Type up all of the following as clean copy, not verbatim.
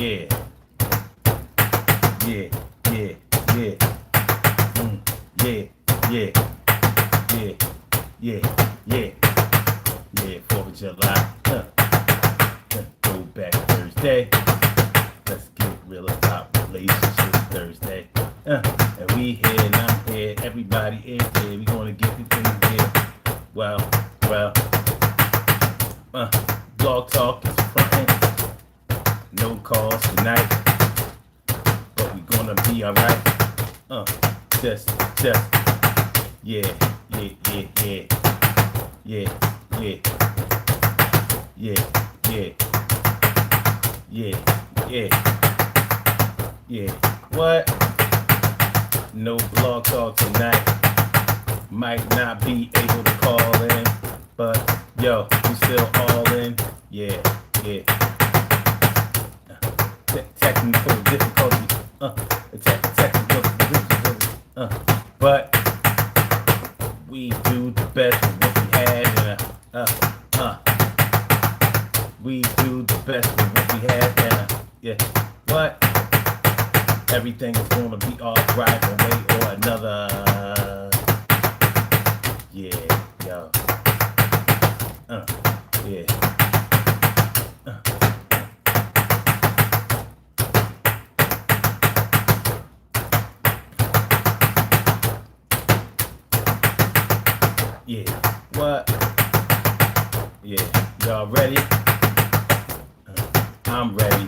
Yeah. Yeah. Yeah. Yeah. Yeah. Yeah. Yeah. Yeah. Yeah. Yeah. 4th of July. Throwback Thursday. Let's get real about relationships Thursday. And we here and I'm here. Everybody is here. We gonna get the things here. Well. Blog talk is frontin'. No calls tonight, but we gonna be alright. Just, yeah, yeah, yeah, yeah, yeah, yeah, yeah, yeah, yeah, yeah, yeah. What? No blog talk tonight. Might not be able to call in, but yo, we still all in. Yeah, yeah. Technical difficulty. Technical difficulty. But we do the best with what we had. We do the best with what we had. Yeah. What? Everything is gonna be alright one way or another. Yeah, yo. Yeah. Yeah. What? Yeah. Y'all ready? I'm ready.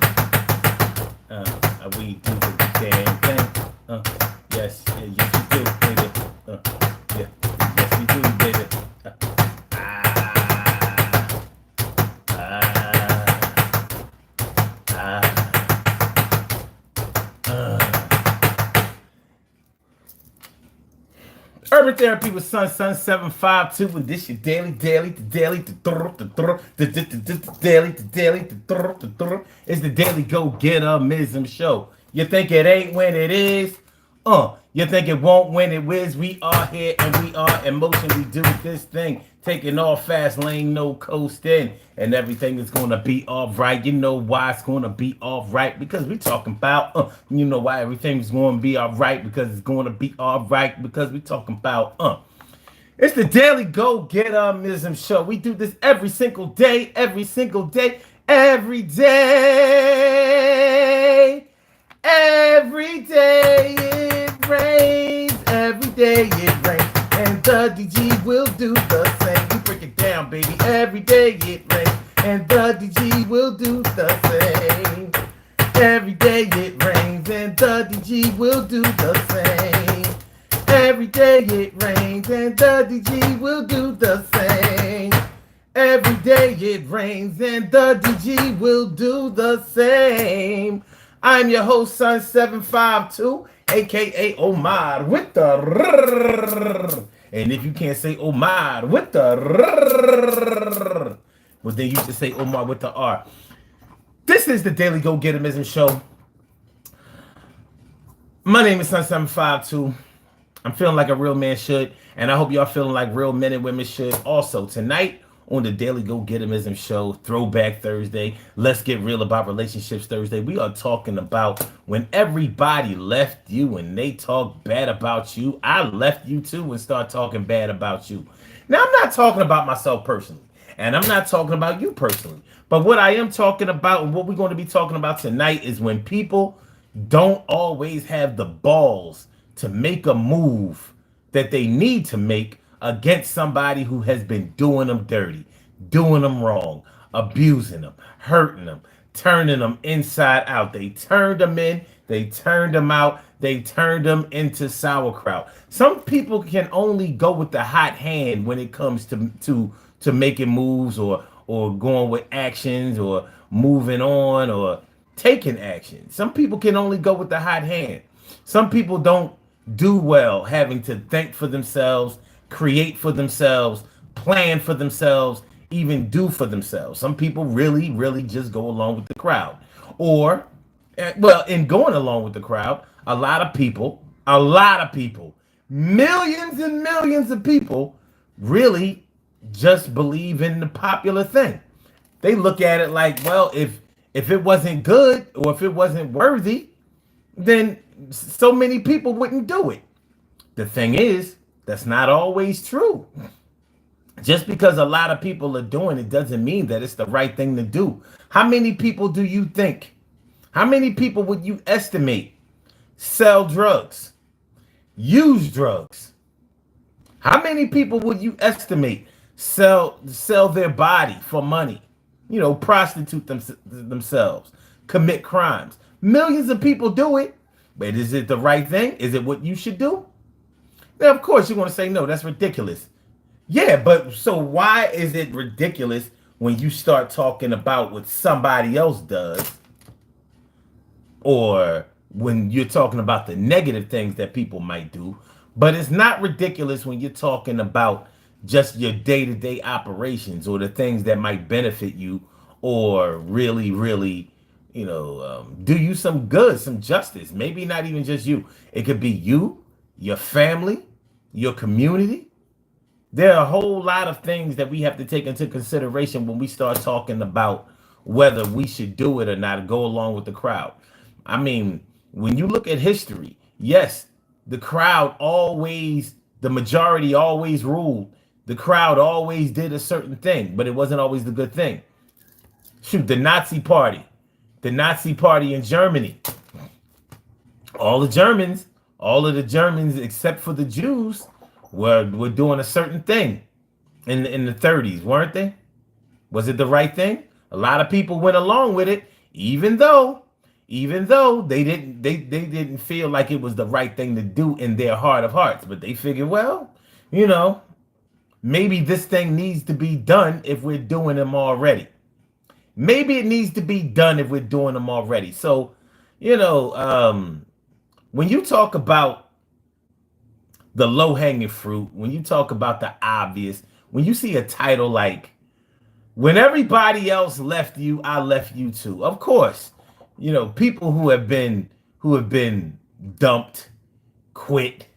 We do the damn thing. Yes. Yeah, yes we do, baby. Yeah. Yes we do, baby. Urban Therapy with Sun 752, and this your daily. It's the daily go-getter-mism show. You think it ain't when it is? You think it won't when it is? We are here and we are in motion. We do this thing, taking off fast lane, no coasting, and everything is gonna be all right. You know why it's gonna be all right? Because we talking about you know why everything's gonna be all right? Because it's gonna be all right. Because we talking about it's the daily go-getter-mism show. We do this every single day, every day. Every day it rains, every day it rains, and the DG will do the same. We break it down, baby. Every day it rains, and the DG will do the same. Every day it rains, and the DG will do the same. Every day it rains, and the DG will do the same. Every day it rains, and the DG will do the same. I'm your host, Sun 752, aka Omar with the rrrr. And if you can't say Omar with the rrrr, well, then you should say Omar with the R. This is the Daily Go-Getterism Show. My name is Sun 752. I'm feeling like a real man should, and I hope y'all feeling like real men and women should also. Tonight, on the Daily Go-Getterism Show, Throwback Thursday, Let's Get Real About Relationships Thursday, we are talking about when everybody left you and they talk bad about you. I left you too and start talking bad about you. Now, I'm not talking about myself personally, and I'm not talking about you personally, but what I am talking about and what we're going to be talking about tonight is when people don't always have the balls to make a move that they need to make against somebody who has been doing them dirty, doing them wrong, abusing them, hurting them, turning them inside out. They turned them in, they turned them out, they turned them into sauerkraut. Some people can only go with the hot hand when it comes to making moves or going with actions or moving on or taking action. Some people can only go with the hot hand. Some people don't do well having to think for themselves, create for themselves, plan for themselves, even do for themselves. Some people really just go along with the crowd. Or, well, in going along with the crowd, a lot of people, millions and millions of people really just believe in the popular thing. They look at it like, well, if If it wasn't good or if it wasn't worthy, then so many people wouldn't do it. The thing is, that's not always true. Just because a lot of people are doing it doesn't mean that it's the right thing to do. How many people do you think? How many people would you estimate sell drugs, use drugs? How many people would you estimate sell their body for money? You know, prostitute themselves, commit crimes. Millions of people do it, but is it the right thing? Is it what you should do? Now, of course, you're going to say, no, that's ridiculous. Yeah, but so why is it ridiculous when you start talking about what somebody else does, or when you're talking about the negative things that people might do? But it's not ridiculous when you're talking about just your day-to-day operations or the things that might benefit you or really, really, do you some good, some justice. Maybe not even just you. It could be you, your family, your community. There are a whole lot of things that we have to take into consideration when we start talking about whether we should do it or not, go along with the crowd. I mean, when you look at history, yes, the majority always ruled. The crowd always did a certain thing, but it wasn't always the good thing. Shoot, the Nazi Party in Germany, all of the Germans except for the Jews were doing a certain thing in the 30s, weren't they? Was it the right thing? A lot of people went along with it, even though they didn't feel like it was the right thing to do in their heart of hearts. But they figured, well, maybe this thing needs to be done if we're doing them already. Maybe it needs to be done if we're doing them already. So, when you talk about the low-hanging fruit, when you talk about the obvious, when you see a title like "When Everybody Else Left You, I Left You Too," of course, people who have been dumped, quit,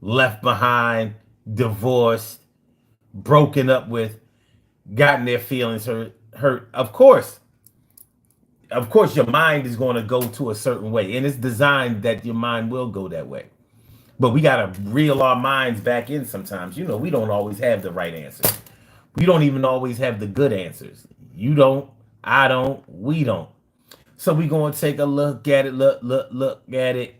left behind, divorced, broken up with, gotten their feelings hurt. Of course, your mind is going to go to a certain way, and it's designed that your mind will go that way. But we got to reel our minds back in sometimes. We don't always have the right answers. We don't even always have the good answers. You don't, I don't, we don't. So we're going to take a look at it, look at it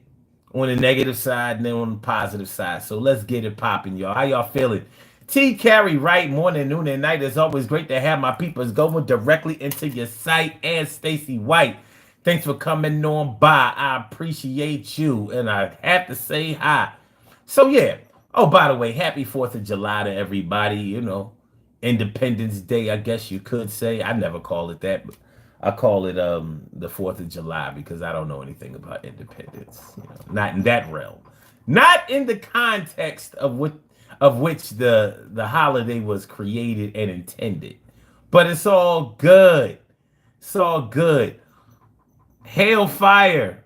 on the negative side and then on the positive side. So let's get it popping, y'all. How y'all feeling? T. Carey Wright, morning, noon, and night. It's always great to have my peoples going directly into your site. And Stacy White, thanks for coming on by. I appreciate you. And I have to say hi. So, yeah. Oh, by the way, happy 4th of July to everybody. Independence Day, I guess you could say. I never call it that, but I call it the 4th of July because I don't know anything about independence. Not in that realm. Not in the context of which the holiday was created and intended. But it's all good. It's all good. Hellfire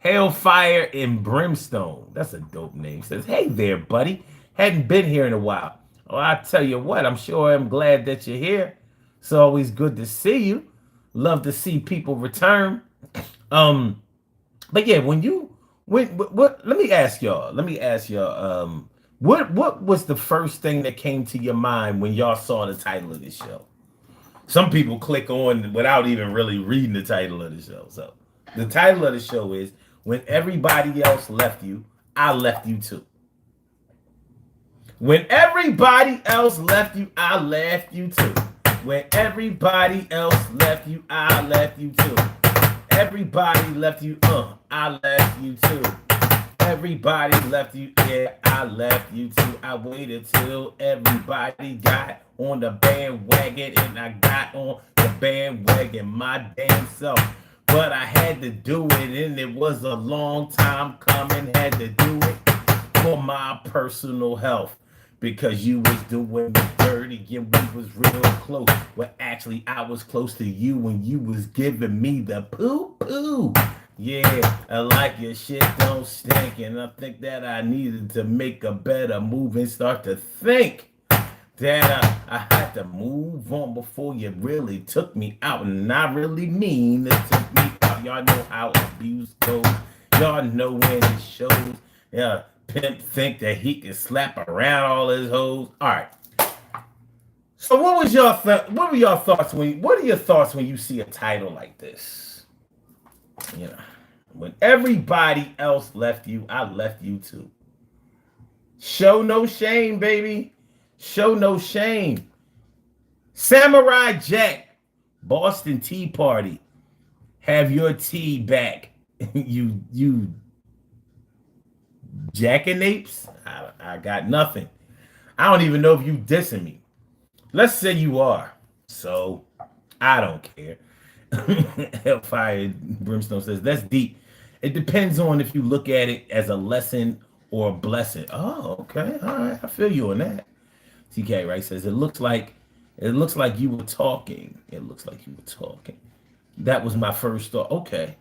and Brimstone. That's a dope name. Says, hey there, buddy. Hadn't been here in a while. Oh, I tell you what, I'm glad that you're here. It's always good to see you. Love to see people return. But yeah, let me ask y'all, what was the first thing that came to your mind when y'all saw the title of this show? Some people click on without even really reading the title of the show. So the title of the show is When Everybody Else Left You, I Left You Too. When everybody else left you, I left you too. When everybody else left you, I left you too. Everybody left you, I left you too. Everybody left you, yeah, I left you too. I waited till everybody got on the bandwagon, and I got on the bandwagon my damn self. But I had to do it, and it was a long time coming. Had to do it for my personal health. Because you was doing me dirty and we was real close. Well, actually, I was close to you when you was giving me the poo-poo. Yeah, I like your shit don't stink. And I think that I needed to make a better move and start to think that I had to move on before you really took me out. And I really mean it took me out. Y'all know how abuse goes. Y'all know when it shows. Yeah, pimp think that he can slap around all his hoes. All right. So what was your what were your thoughts what are your thoughts when you see a title like this? You know, when everybody else left you, I left you too. Show no shame, baby. Show no shame. Samurai Jack, Boston Tea Party. Have your tea back. you jackanapes. I got nothing. I don't even know if you dissing me. Let's say you are. So I don't care. Hellfire Brimstone says that's deep. It depends on if you look at it as a lesson or a blessing. Oh, okay. All right. I feel you on that. TK right says it looks like you were talking. It looks like you were talking. That was my first thought. Okay.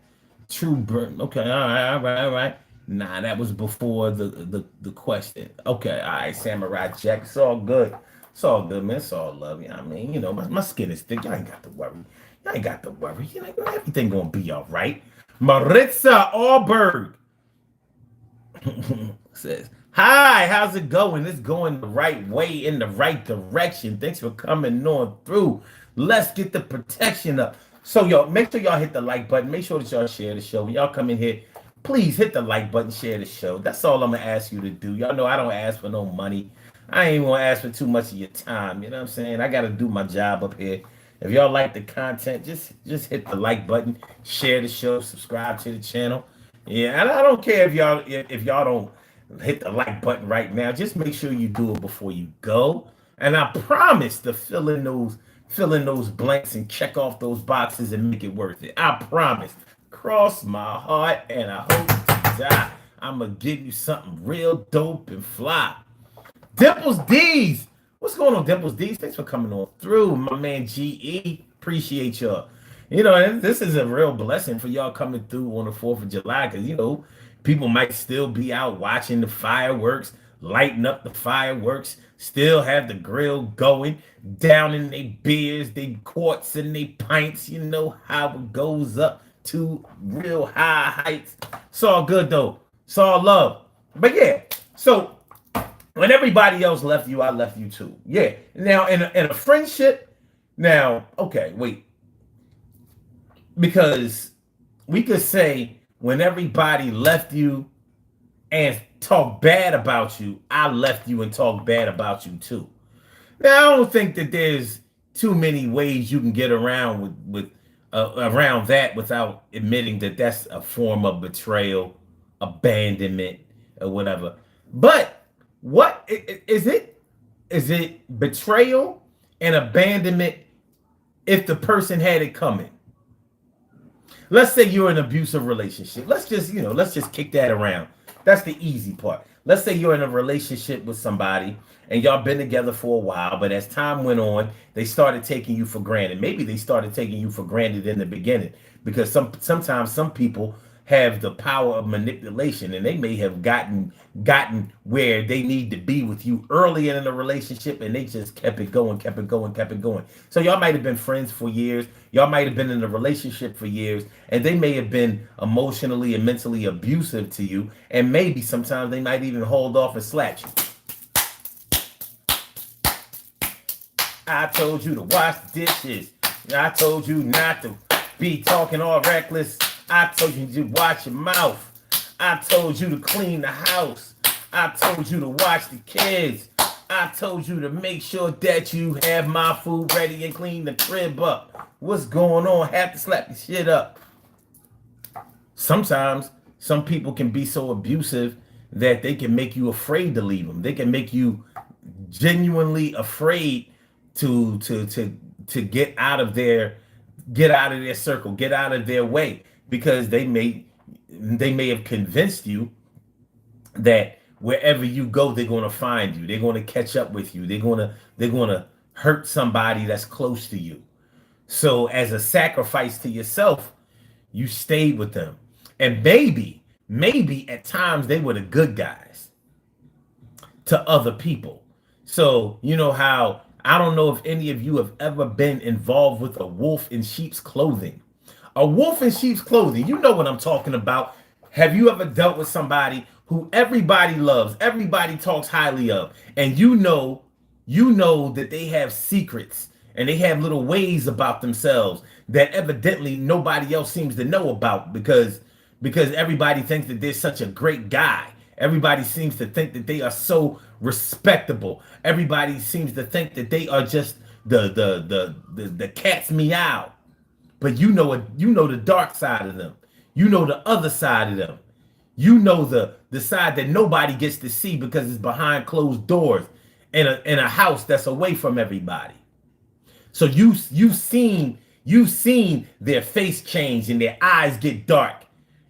True burn. Okay. All right. Nah, that was before the question. Okay. All right. Samurai Jack. It's all good. It's all good, man. It's all love. I mean, you know, my skin is thick. Y'all ain't got to worry. Y'all ain't got to worry. You know, everything gonna be all right. Maritza Allberg says, hi, how's it going? It's going the right way, in the right direction. Thanks for coming on through. Let's get the protection up. So, y'all, make sure y'all hit the like button. Make sure that y'all share the show. When y'all come in here, please hit the like button, share the show. That's all I'm going to ask you to do. Y'all know I don't ask for no money. I ain't going to ask for too much of your time. You know what I'm saying? I got to do my job up here. If y'all like the content, just hit the like button, share the show, subscribe to the channel. Yeah, and I don't care if y'all don't hit the like button right now. Just make sure you do it before you go. And I promise to fill in those blanks and check off those boxes and make it worth it. I promise. Cross my heart and I hope to die. I'm gonna give you something real dope and fly. Dimples D's. What's going on, Dimples D's? Thanks for coming on through, my man GE. Appreciate y'all. You know, and this is a real blessing for y'all coming through on the 4th of July because, you know, people might still be out watching the fireworks, lighting up the fireworks, still have the grill going, down in their beers, they quarts and they pints. You know how it goes up to real high heights. It's all good, though. It's all love. But, yeah, so when everybody else left you, I left you too. Yeah. Now, in a friendship, now, okay, wait. Because we could say when everybody left you and talk bad about you, I left you and talk bad about you too. Now, I don't think that there's too many ways you can get around around that without admitting that that's a form of betrayal, abandonment, or whatever. But what is it? Is it betrayal and abandonment if the person had it coming? Let's say you're in an abusive relationship. Let's just kick that around. That's the easy part. Let's say you're in a relationship with somebody and y'all been together for a while, but as time went on, they started taking you for granted. Maybe they started taking you for granted in the beginning because sometimes some people have the power of manipulation and they may have gotten where they need to be with you early in the relationship and they just kept it going. So y'all might have been friends for years. Y'all might have been in a relationship for years and they may have been emotionally and mentally abusive to you. And maybe sometimes they might even hold off and slap you. I told you to wash the dishes. I told you not to be talking all reckless. I told you to watch your mouth. I told you to clean the house. I told you to watch the kids. I told you to make sure that you have my food ready and clean the crib up. What's going on? Have to slap your shit up. Sometimes some people can be so abusive that they can make you afraid to leave them. They can make you genuinely afraid to get out of their circle, get out of their way. Because they may have convinced you that wherever you go, they're going to find you. They're going to catch up with you. They're going to hurt somebody that's close to you. So as a sacrifice to yourself, you stayed with them. And maybe at times they were the good guys to other people. So, you know how, I don't know if any of you have ever been involved with a wolf in sheep's clothing. A wolf in sheep's clothing, you know what I'm talking about. Have you ever dealt with somebody who everybody loves, everybody talks highly of, and you know that they have secrets and they have little ways about themselves that evidently nobody else seems to know about because everybody thinks that they're such a great guy. Everybody seems to think that they are so respectable. Everybody seems to think that they are just the cat's meow. But you know the dark side of them. You know the other side of them. You know the side that nobody gets to see because it's behind closed doors in a house that's away from everybody. So you've seen their face change and their eyes get dark,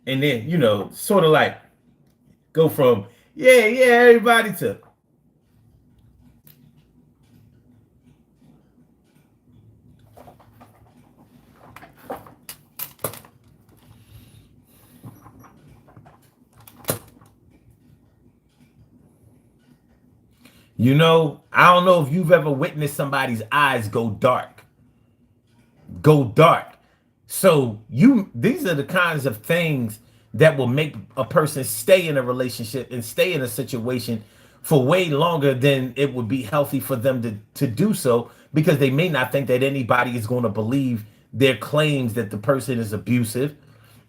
and then sort of like go from yeah everybody to I don't know if you've ever witnessed somebody's eyes go dark. So these are the kinds of things that will make a person stay in a relationship and stay in a situation for way longer than it would be healthy for them to do so, because they may not think that anybody is going to believe their claims that the person is abusive,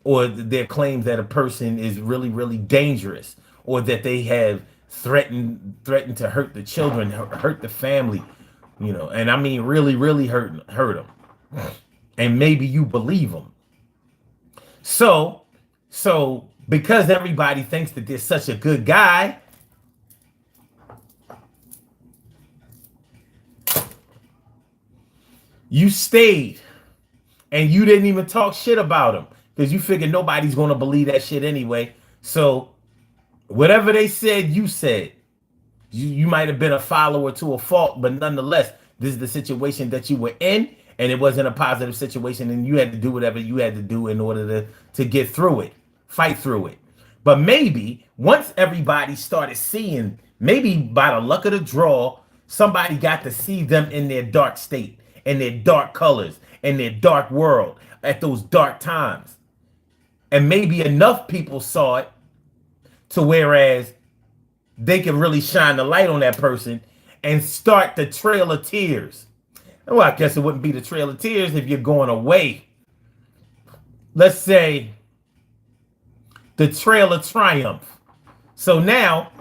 or their claims that a person is really, really dangerous, or that they have threatened to hurt the children, hurt the family, and I mean really, really hurt them. And maybe you believe them. So because everybody thinks that they're such a good guy, you stayed and you didn't even talk shit about him because you figured nobody's going to believe that shit anyway. So whatever they said, you said. You might have been a follower to a fault, but nonetheless, this is the situation that you were in, and it wasn't a positive situation, and you had to do whatever you had to do in order to get through it, fight through it. But maybe once everybody started seeing, maybe by the luck of the draw, somebody got to see them in their dark state, in their dark colors, in their dark world, at those dark times. And maybe enough people saw it to whereas they can really shine the light on that person and start the trail of tears. Well, I guess it wouldn't be the trail of tears if you're going away. Let's say the trail of triumph. So now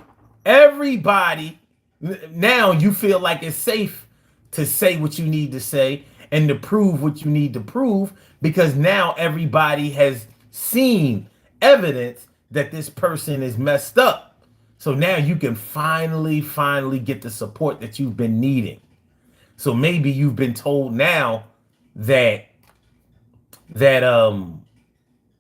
now you feel like it's safe to say what you need to say and to prove what you need to prove, because now everybody has seen evidence that this person is messed up. So now you can finally get the support that you've been needing. So maybe you've been told now that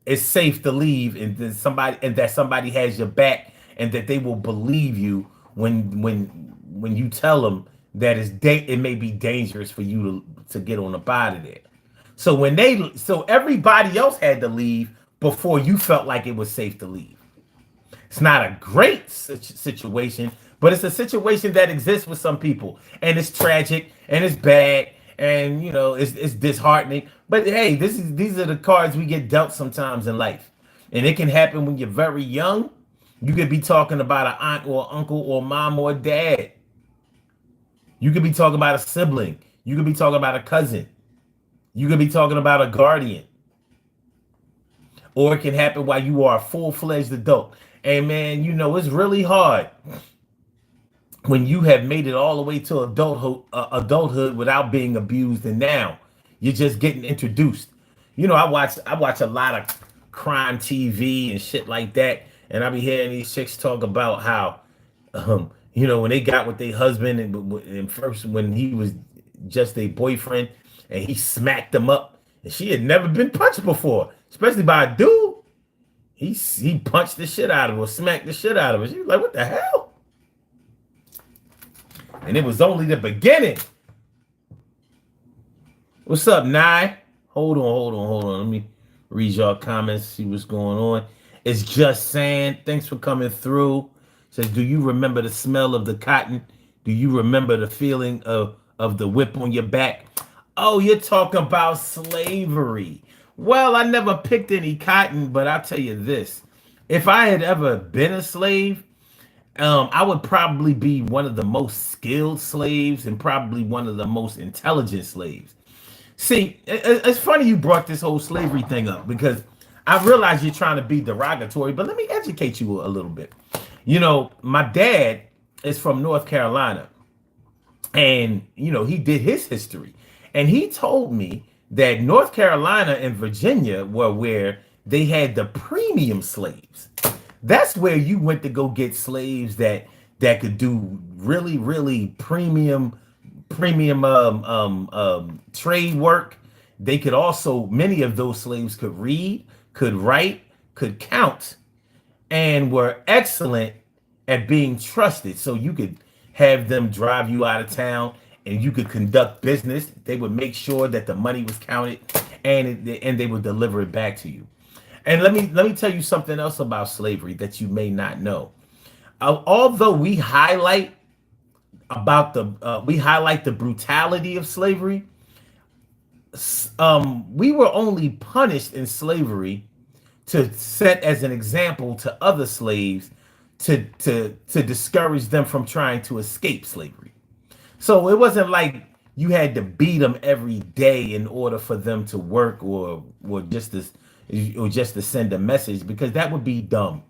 it's safe to leave, and that somebody has your back, and that they will believe you when you tell them that it may be dangerous for you to get on up out of there. So everybody else had to leave before you felt like it was safe to leave. It's not a great situation, but it's a situation that exists with some people, and it's tragic and it's bad, and it's disheartening. But hey, these are the cards we get dealt sometimes in life, and it can happen when you're very young. You could be talking about an aunt or uncle or mom or dad. You could be talking about a sibling. You could be talking about a cousin. You could be talking about a guardian. Or it can happen while you are a full-fledged adult. And man, it's really hard when you have made it all the way to adulthood without being abused, and now you're just getting introduced. I watch a lot of crime TV and shit like that, and I be hearing these chicks talk about how, when they got with their husband, and first when he was just a boyfriend, and he smacked them up, and she had never been punched before, especially by a dude. He punched the shit out of her, smacked the shit out of her. She was like, what the hell? And it was only the beginning. What's up, Nye? Hold on. Let me read y'all comments, see what's going on. It's just saying, thanks for coming through. Says, do you remember the smell of the cotton Do you remember the feeling of the whip on your back? Oh, you're talking about slavery. Well, I never picked any cotton, but I'll tell you this. If I had ever been a slave, I would probably be one of the most skilled slaves and probably one of the most intelligent slaves. See, it's funny you brought this whole slavery thing up because I realize you're trying to be derogatory, but let me educate you a little bit. You know, my dad is from North Carolina, and he did his history, and he told me that North Carolina and Virginia were where they had the premium slaves. That's where you went to go get slaves that could do really premium trade work. They could also, many of those slaves could read, could write, could count, and were excellent at being trusted. So you could have them drive you out of town and you could conduct business. They would make sure that the money was counted, and they would deliver it back to you. And let me tell you something else about slavery that you may not know. Although we highlight the brutality of slavery, we were only punished in slavery to set as an example to other slaves to discourage them from trying to escape slavery. So it wasn't like you had to beat them every day in order for them to work or just to send a message, because that would be dumb.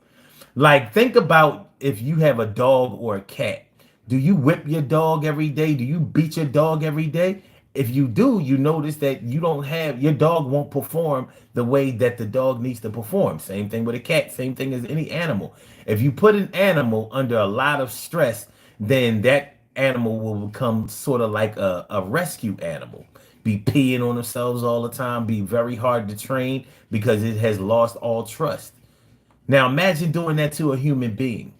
Like, think about if you have a dog or a cat. Do you whip your dog every day? Do you beat your dog every day? If you do, you notice that your dog won't perform the way that the dog needs to perform. Same thing with a cat, same thing as any animal. If you put an animal under a lot of stress, then that animal will become sort of like a rescue animal. Be peeing on themselves all the time, be very hard to train because it has lost all trust. Now imagine doing that to a human being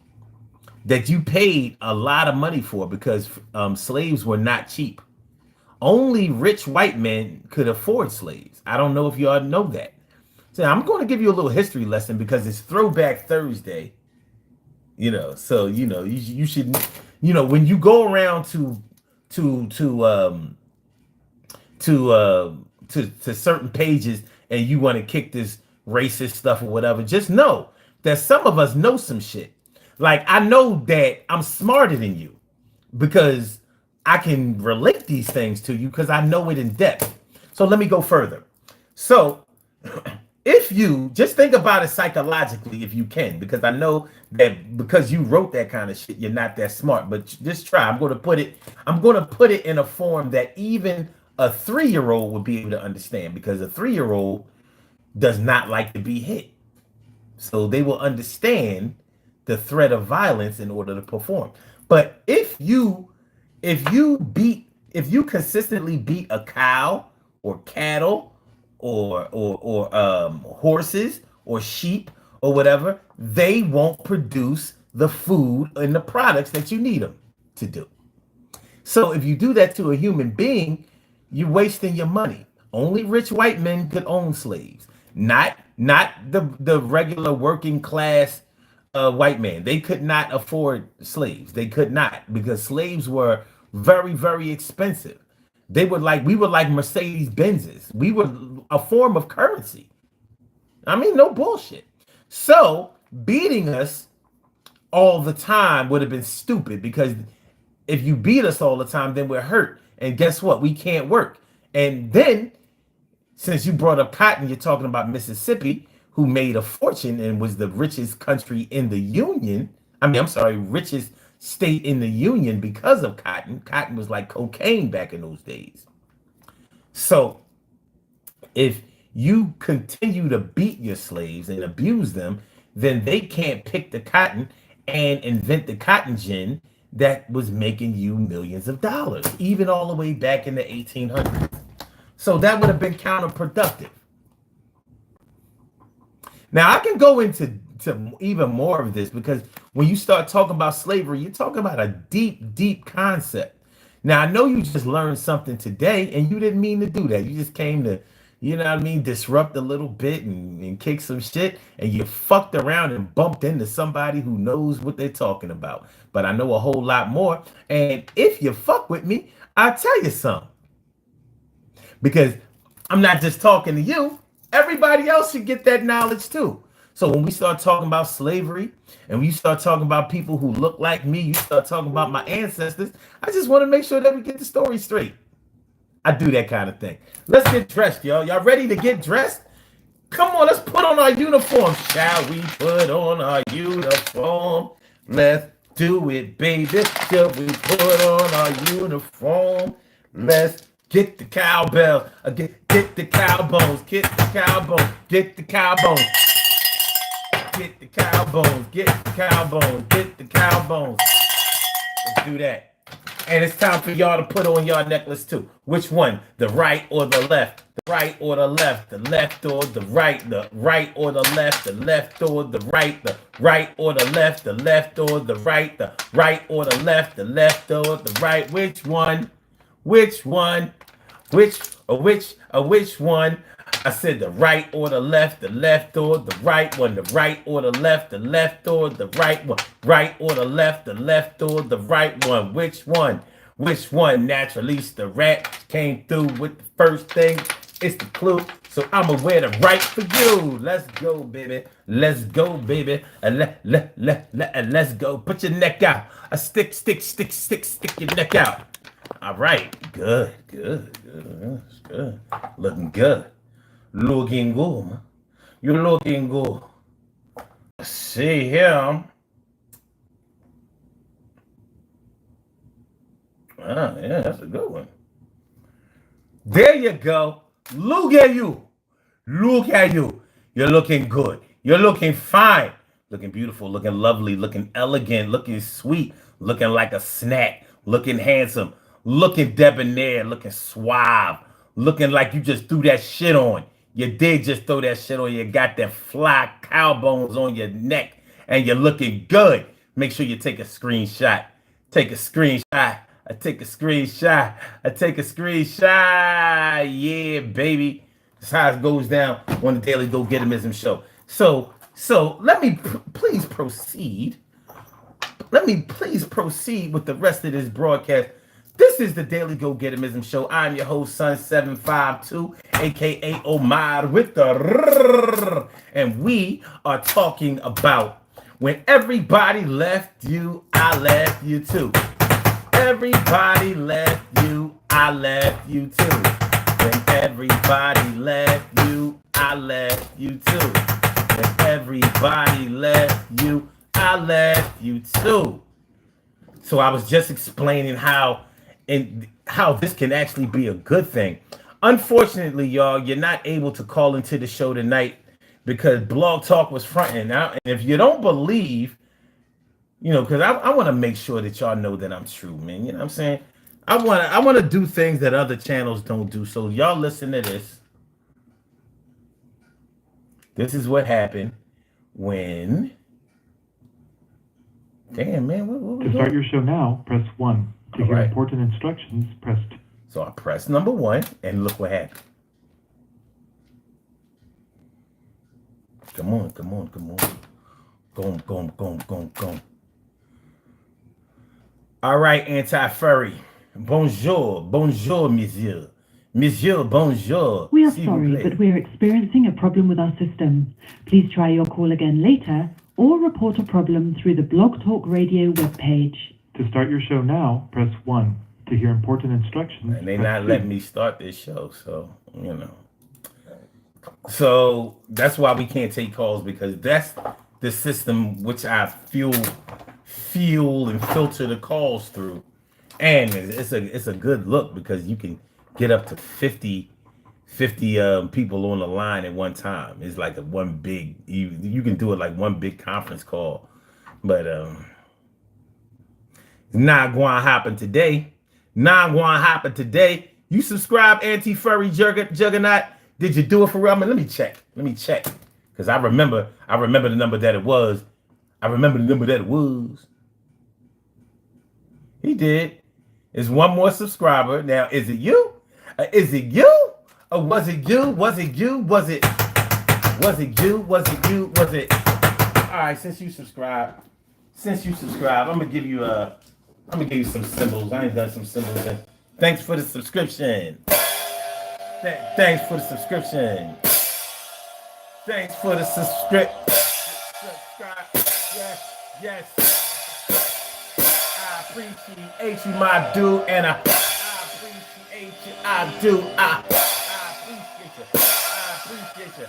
that you paid a lot of money for, because slaves were not cheap. Only rich white men could afford slaves. I don't know if y'all know that. So I'm going to give you a little history lesson because it's Throwback Thursday. So you should, when you go around to certain pages and you want to kick this racist stuff or whatever, just know that some of us know some shit. Like, I know that I'm smarter than you because I can relate these things to you because I know it in depth. So let me go further. So if you just think about it psychologically, if you can, because I know that because you wrote that kind of shit, you're not that smart, but just try. I'm going to put it in a form that even a 3-year-old would be able to understand, because a 3-year-old does not like to be hit. So they will understand the threat of violence in order to perform. But if you consistently beat a cow or cattle or horses or sheep or whatever, they won't produce the food and the products that you need them to do. So if you do that to a human being, you're wasting your money. Only rich white men could own slaves, not the regular working class white man. They could not afford slaves. They could not, because slaves were very expensive. We were like Mercedes Benzes. We were a form of currency. I mean, no bullshit. So beating us all the time would have been stupid, because if you beat us all the time, then we're hurt. And guess what? We can't work. And then, since you brought up cotton, you're talking about Mississippi, who made a fortune and was the richest country in the Union. Richest state in the Union because of cotton. Cotton was like cocaine back in those days. So if you continue to beat your slaves and abuse them, then they can't pick the cotton and invent the cotton gin that was making you millions of dollars, even all the way back in the 1800s. So that would have been counterproductive. Now, I can go into even more of this, because when you start talking about slavery, you're talking about a deep concept. Now, I know you just learned something today, and you didn't mean to do that. You just came to you know what I mean, disrupt a little bit and kick some shit, and you fucked around and bumped into somebody who knows what they're talking about. But I know a whole lot more. And if you fuck with me, I'll tell you something. Because I'm not just talking to you, everybody else should get that knowledge too. So when we start talking about slavery and we start talking about people who look like me, you start talking about my ancestors, I just want to make sure that we get the story straight. I do that kind of thing. Let's get dressed, y'all. Y'all ready to get dressed? Come on, let's put on our uniform. Shall we put on our uniform? Let's do it, baby. Shall we put on our uniform? Let's get the cowbells. Get the cowbones. Get the cowbones. Get the cowbones. Get the cowbones. Get the cowbones. Get the cowbones. Let's do that. And it's time for y'all to put on y'all necklace too. Which one? The right or the left? The right or the left? The left or the right? The right or the left? The left or the right? The right or the left? The left or the right? The right or the left? The left or the right? Which one? Which one? Which one? I said the right or the left or the right one, the right or the left or the right one, right or the left or the right one. Which one? Which one? Naturally, the rat came through with the first thing. It's the clue. So I'ma wear the right for you. Let's go, baby. Let's go, baby. Let's go. Put your neck out. Stick your neck out. All right. Good. That's good. Looking good. Looking good, man. You're looking good. Let's see here. Ah, yeah, that's a good one. There you go. Look at you. Look at you. You're looking good. You're looking fine. Looking beautiful, looking lovely, looking elegant, looking sweet, looking like a snack, looking handsome, looking debonair, looking suave, looking like you just threw that shit on. You did just throw that shit on. You got that fly cow bones on your neck and you're looking good. Make sure you take a screenshot. Take a screenshot. I take a screenshot. Yeah, baby. That's how it goes down on the Daily Go Getimism show. So let me please proceed. Let me please proceed with the rest of this broadcast. This is the Daily Go Getimism show. I'm your host, Sun752, aka Omar with the rrrr. And we are talking about when everybody left you, I left you too. Everybody left you, I left you too. When everybody left you, I left you too. When everybody left you, I left you too. So I was just explaining how this can actually be a good thing. Unfortunately, y'all, you're not able to call into the show tonight because Blog Talk was fronting now. And if you don't believe, because I want to make sure that y'all know that I'm true, man. You know what I'm saying? I want to do things that other channels don't do. So y'all listen to this. This is what happened when. Damn, man. What to start your show now, press 1. To hear important instructions, press 2. So I pressed number 1, and look what happened. Come on. Go. All right, anti-furry. Bonjour, monsieur. Monsieur, bonjour. We are sorry, but we're experiencing a problem with our system. Please try your call again later or report a problem through the Blog Talk Radio webpage. To start your show now, press 1. To hear important instructions, and they not letting me start this show, so, So that's why we can't take calls, because that's the system which I fuel and filter the calls through. And it's a good look because you can get up to 50 people on the line at one time. It's like one big, you can do it like one big conference call. But not going to happen today. You subscribe, anti-furry juggernaut. Did you do it for real? Let me check. Because I remember the number that it was. He did. It's one more subscriber. Now, is it you? Oh, was it you? Was it you? Was it you? Was it you? Was it? All right, since you subscribe, I'm gonna give you some symbols. I ain't done some symbols. Thanks for the subscription. Thanks for the subscription. Thanks for the subscribe. Yes. I appreciate you, my dude, and I appreciate you. I do. I appreciate you. I appreciate you.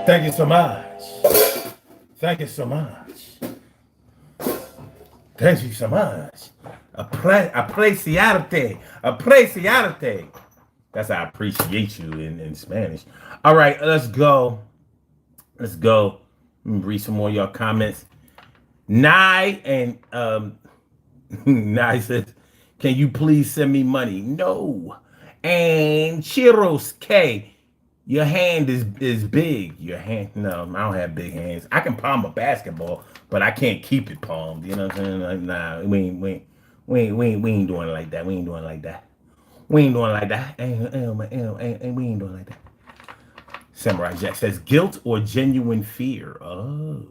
Thank you so much. Thank you so much. Thank you so much. Apreciarte. Apreciarte. That's I appreciate you in Spanish. All right, let's go. Let's go. Let me read some more of your comments. Nye and Nye says, can you please send me money? No. And Chiros K, your hand is big. Your hand, no, I don't have big hands. I can palm a basketball, but I can't keep it palmed. You know what I'm saying? Like, nah, we ain't doing it like that. We ain't doing it like that. We ain't doing it like that. We ain't doing it like that. Samurai Jack says, guilt or genuine fear? Oh,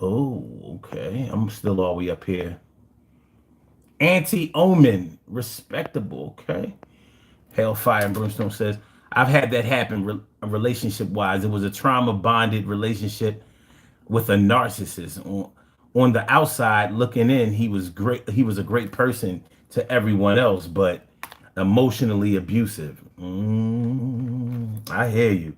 okay. I'm still all the way up here. Anti-omen, respectable. Okay. Hellfire and Brimstone says, I've had that happen relationship-wise. It was a trauma-bonded relationship with a narcissist. On the outside, looking in, he was great. He was a great person to everyone else, but emotionally abusive. I hear you.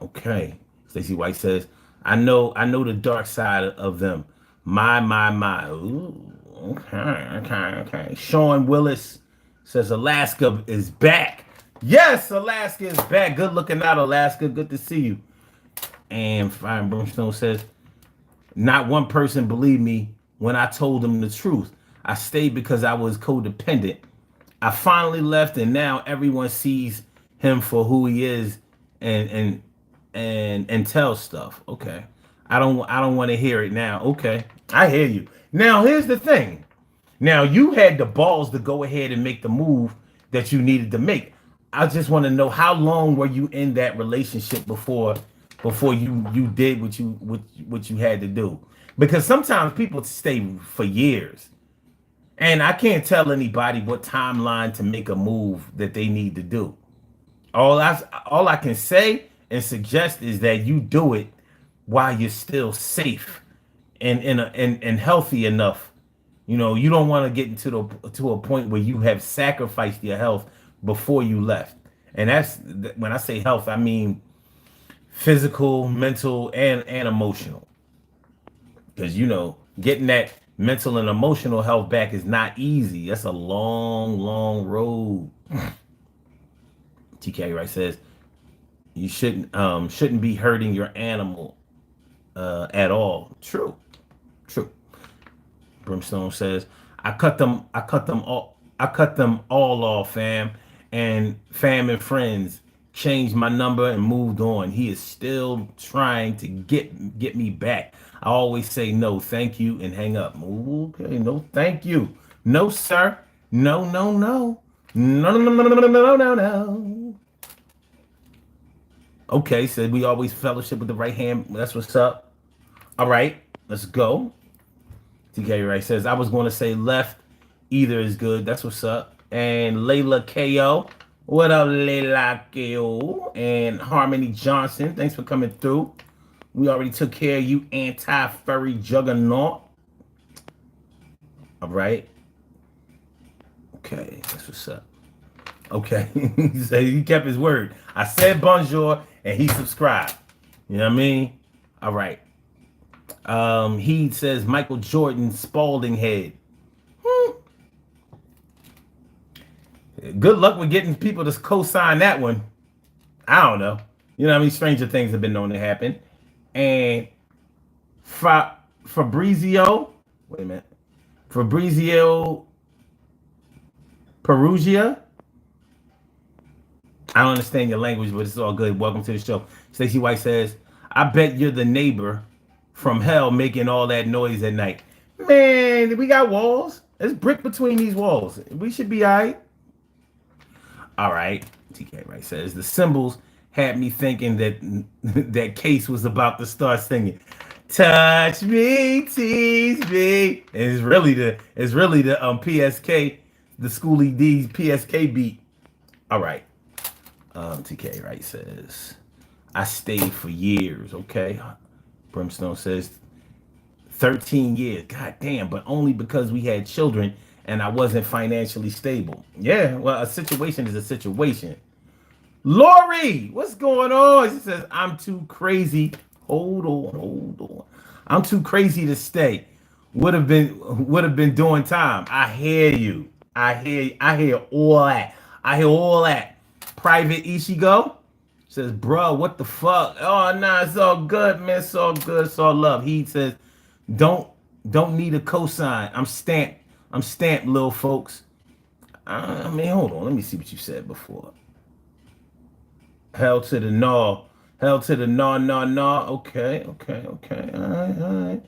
Okay. Stacey White says, I know the dark side of them. My. Ooh, okay. Sean Willis says Alaska is back. Yes, Alaska is back. Good looking out, Alaska. Good to see you. And Fire and Brimstone says, not one person believed me when I told them the truth. I stayed because I was codependent. I finally left, and now everyone sees him for who he is and tells stuff. Okay. I don't want to hear it now. Okay. I hear you. Now here's the thing. Now you had the balls to go ahead and make the move that you needed to make. I just want to know, how long were you in that relationship before you did what you had to do? Because sometimes people stay for years, and I can't tell anybody what timeline to make a move that they need to do. All I can say and suggest is that you do it while you're still safe and healthy enough. You know, you don't want to get to a point where you have sacrificed your health before you left. And that's, when I say health, I mean physical, mental, and emotional. Because, you know, getting that mental and emotional health back is not easy. That's a long road. TK Wright says, you shouldn't be hurting your animal at all. True. Brimstone says, I cut them all off, fam and friends. Changed my number and moved on. He is still trying to get me back. I always say no, thank you, and hang up. Okay, no, thank you. No, sir. No. Okay, said we always fellowship with the right hand. That's what's up. All right, let's go. TK Wright says, I was going to say left. Either is good. That's what's up. And Layla KO. What up, Layla KO? And Harmony Johnson. Thanks for coming through. We already took care of you, anti-furry juggernaut. All right. Okay, that's what's up. Okay. He said he kept his word. I said bonjour and he subscribed. You know what I mean? All right. He says Michael Jordan Spalding head. Good luck with getting people to co-sign that one. I don't know. You know what I mean? Stranger things have been known to happen. And Fabrizio, wait a minute. Fabrizio Perugia. I don't understand your language, but it's all good. Welcome to the show. Stacey White says, I bet you're the neighbor from hell making all that noise at night. Man, we got walls. There's brick between these walls. We should be all right. All right. TK Right says the symbols had me thinking that that Case was about to start singing. Touch me, tease me. And it's really the PSK, the Schoolie D's PSK beat. All right. TK Right says I stayed for years. Okay. Brimstone says 13 years. God damn, but only because we had children and I wasn't financially stable. Yeah, well, a situation is a situation. Lori, what's going on? She says, I'm too crazy. Hold on. I'm too crazy to stay. Would have been doing time. I hear you. I hear all that. I hear all that. Private Ishigo says, bro, what the fuck? Oh, nah, it's all good, man. It's all good. It's all love. He says, don't need a cosign. I'm stamped, little folks. I mean, hold on. Let me see what you said before. Hell to the gnaw. Hell to the gnaw. Okay. All right.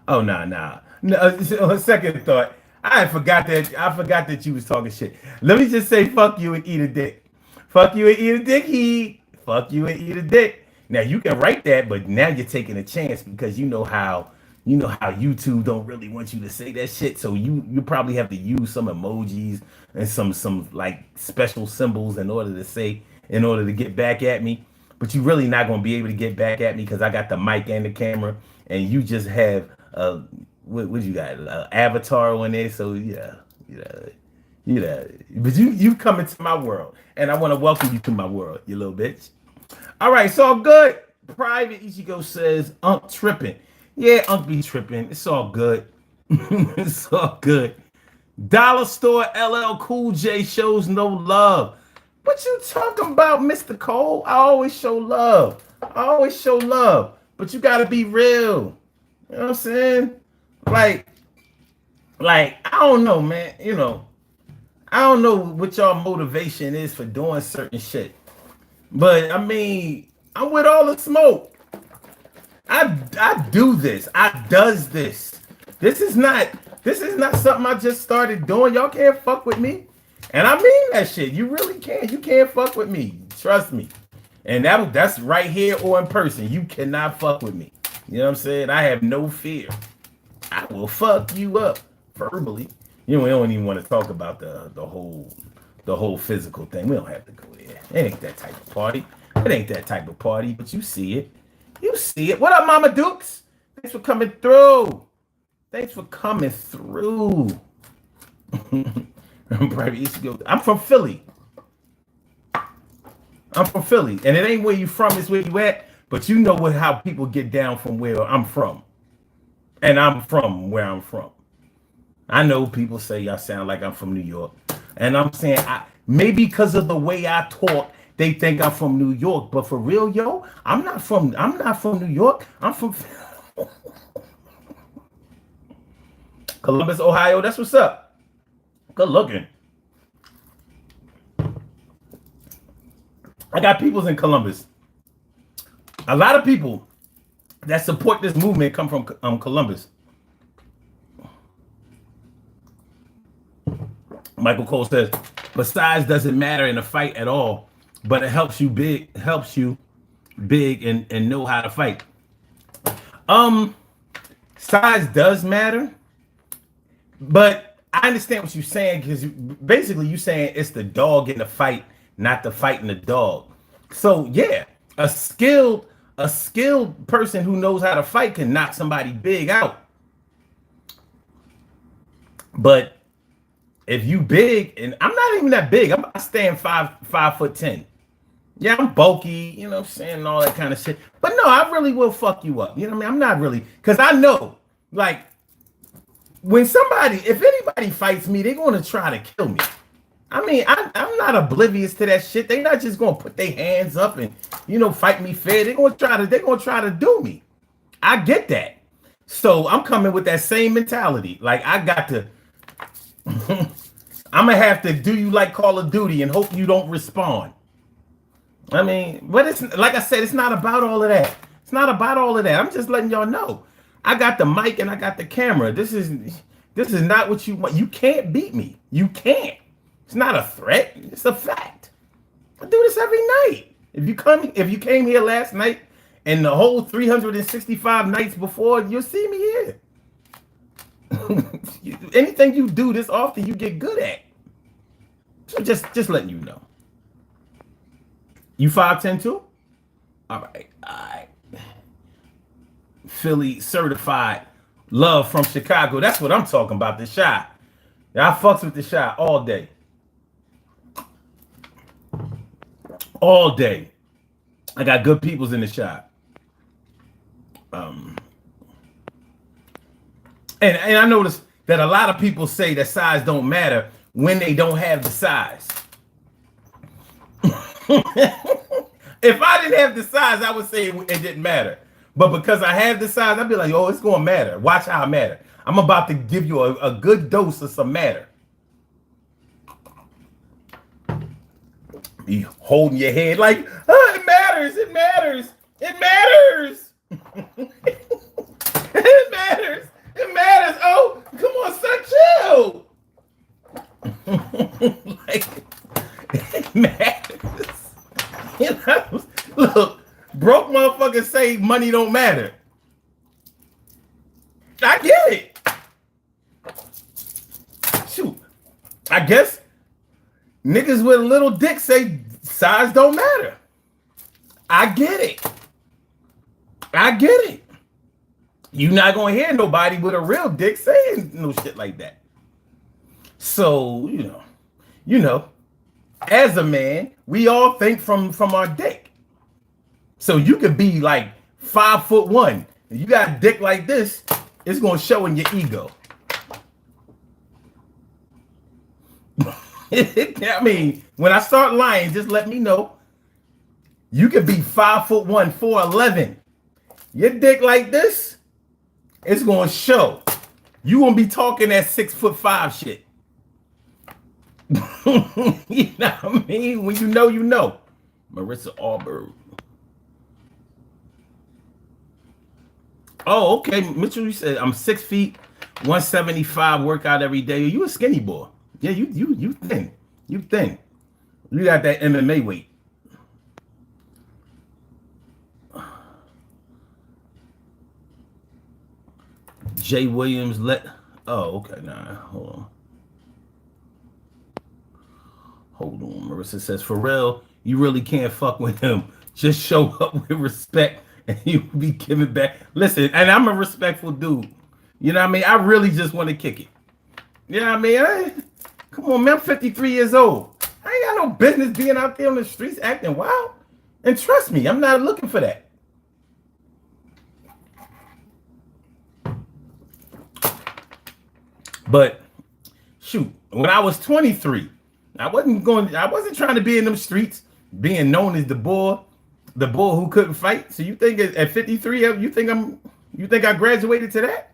Oh, nah. No, second thought. I forgot that you was talking shit. Let me just say, fuck you and eat a dick. Fuck you and eat a dick. Fuck you and eat a dick. Now you can write that, but now you're taking a chance because you know how YouTube don't really want you to say that shit. So you probably have to use some emojis and some like special symbols in order to get back at me. But you're really not gonna be able to get back at me because I got the mic and the camera, and you just have what you got, avatar on there. So yeah. But you come into my world, and I want to welcome you to my world, you little bitch. All right, it's all good. Private Ichigo says, Unc tripping. Yeah, Unc be tripping. It's all good. It's all good. Dollar Store LL Cool J shows no love. What you talking about, Mr. Cole? I always show love. But you gotta be real. You know what I'm saying? Like, I don't know, man. You know, I don't know what y'all motivation is for doing certain shit. But I mean, I'm with all the smoke. I do this. I does this. This is not something I just started doing. Y'all can't fuck with me. And I mean that shit. You really can't. You can't fuck with me. Trust me. And that's right here or in person. You cannot fuck with me. You know what I'm saying? I have no fear. I will fuck you up verbally. You know, we don't even want to talk about the whole physical thing. We don't have to go there. It ain't that type of party. But you see it. What up, Mama Dukes? Thanks for coming through. I'm from Philly. And it ain't where you from, it's where you at. But you know how people get down from where I'm from. And I'm from where I'm from. I know people say I sound like I'm from New York. And I'm saying, maybe because of the way I talk, they think I'm from New York. But for real, yo, I'm not from New York. I'm from Columbus, Ohio. That's what's up. Good looking. I got peoples in Columbus. A lot of people that support this movement come from Columbus. Michael Cole says, besides doesn't matter in a fight at all, but it helps you big and know how to fight. Size does matter, but I understand what you're saying because basically you're saying it's the dog in the fight, not the fight in the dog. So yeah, a skilled person who knows how to fight can knock somebody big out. But if you big, and I'm not even that big, I stand 5'10". Yeah, I'm bulky, you know what I'm saying, and all that kind of shit. But no, I really will fuck you up. You know what I mean? I'm not really, because I know, like, if anybody fights me, they're going to try to kill me. I mean, I'm not oblivious to that shit. They're not just going to put their hands up and, you know, fight me fair. They're going to try to do me. I get that. So I'm coming with that same mentality. Like, I got to, I'm going to have to do you like Call of Duty and hope you don't respond. I mean, but it's like I said, it's not about all of that. It's not about all of that. I'm just letting y'all know. I got the mic and I got the camera. This is not what you want. You can't beat me. You can't. It's not a threat. It's a fact. I do this every night. If you came here last night and the whole 365 nights before, you'll see me here. Anything you do this often, you get good at. So just letting you know. You 5'10" too? All right. Philly certified love from Chicago. That's what I'm talking about. The shot. I fucks with the shot all day. All day. I got good peoples in the shop. And I noticed that a lot of people say that size don't matter when they don't have the size. If I didn't have the size, I would say it didn't matter. But because I have the size, I'd be like, oh, it's going to matter. Watch how it matter. I'm about to give you a good dose of some matter. You holding your head like, oh, it matters. It matters. It matters. It matters. It matters. Oh, come on, son, chill. Like, it matters. You know, look, broke motherfuckers say money don't matter. I get it. Shoot, I guess niggas with a little dick say size don't matter. I get it. I get it. You're not gonna hear nobody with a real dick saying no shit like that. So, you know, as a man, we all think from our dick. So you could be like 5'1". If you got a dick like this, it's gonna show in your ego. I mean, when I start lying, just let me know. You could be 5'1", 4'11". Your dick like this, it's gonna show. You gonna be talking that 6'5" shit. You know what I mean? When you know. Marissa Auburn. Oh, okay. Mitchell, you said I'm 6 feet, 175, workout every day. You a skinny boy. Yeah, you thin. You thin. You got that MMA weight. Jay Williams oh, okay, nah, hold on. Marissa says, for real, you really can't fuck with him. Just show up with respect and you'll be giving back. Listen, and I'm a respectful dude. You know what I mean? I really just want to kick it. You know what I mean? Come on, man, I'm 53 years old. I ain't got no business being out there on the streets acting wild. And trust me, I'm not looking for that. But shoot, when I was 23, I wasn't trying to be in them streets, being known as the bull who couldn't fight. So you think at 53, you think I graduated to that?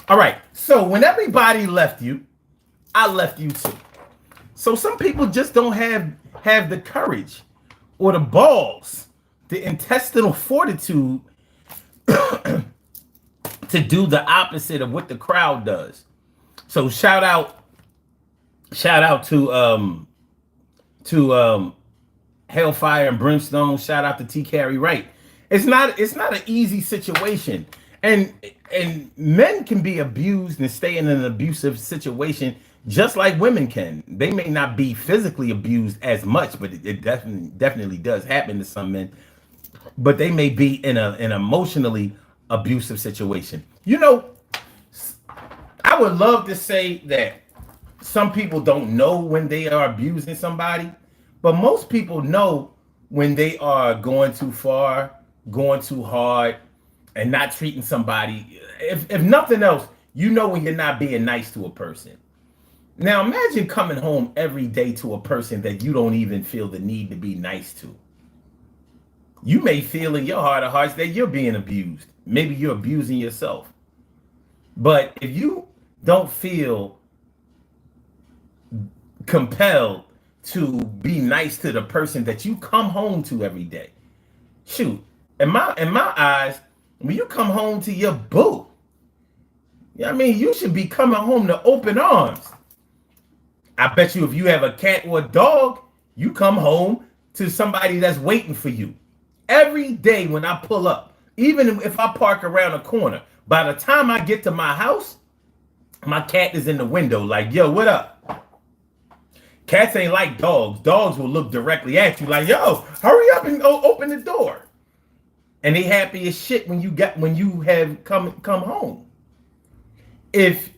All right. So when everybody left you, I left you too. So some people just don't have the courage or the balls, the intestinal fortitude to do the opposite of what the crowd does. So shout out to Hellfire and Brimstone. Shout out to T. Carey Wright. It's not an easy situation, and men can be abused and stay in an abusive situation just like women can. They may not be physically abused as much, but it definitely does happen to some men. But they may be in an emotionally abusive situation. You know, I would love to say that some people don't know when they are abusing somebody, but most people know when they are going too far, going too hard, and not treating somebody. If nothing else, you know when you're not being nice to a person. Now imagine coming home every day to a person that you don't even feel the need to be nice to. You may feel in your heart of hearts that you're being abused. Maybe you're abusing yourself. But if you don't feel compelled to be nice to the person that you come home to every day. Shoot, in my eyes, when you come home to your boo, I mean, you should be coming home to open arms. I bet you if you have a cat or a dog, you come home to somebody that's waiting for you. Every day when I pull up, even if I park around a corner, by the time I get to my house, my cat is in the window like, yo, what up? Cats ain't like dogs. Dogs will look directly at you like, yo, hurry up and go open the door. And they happy as shit when you have come home. If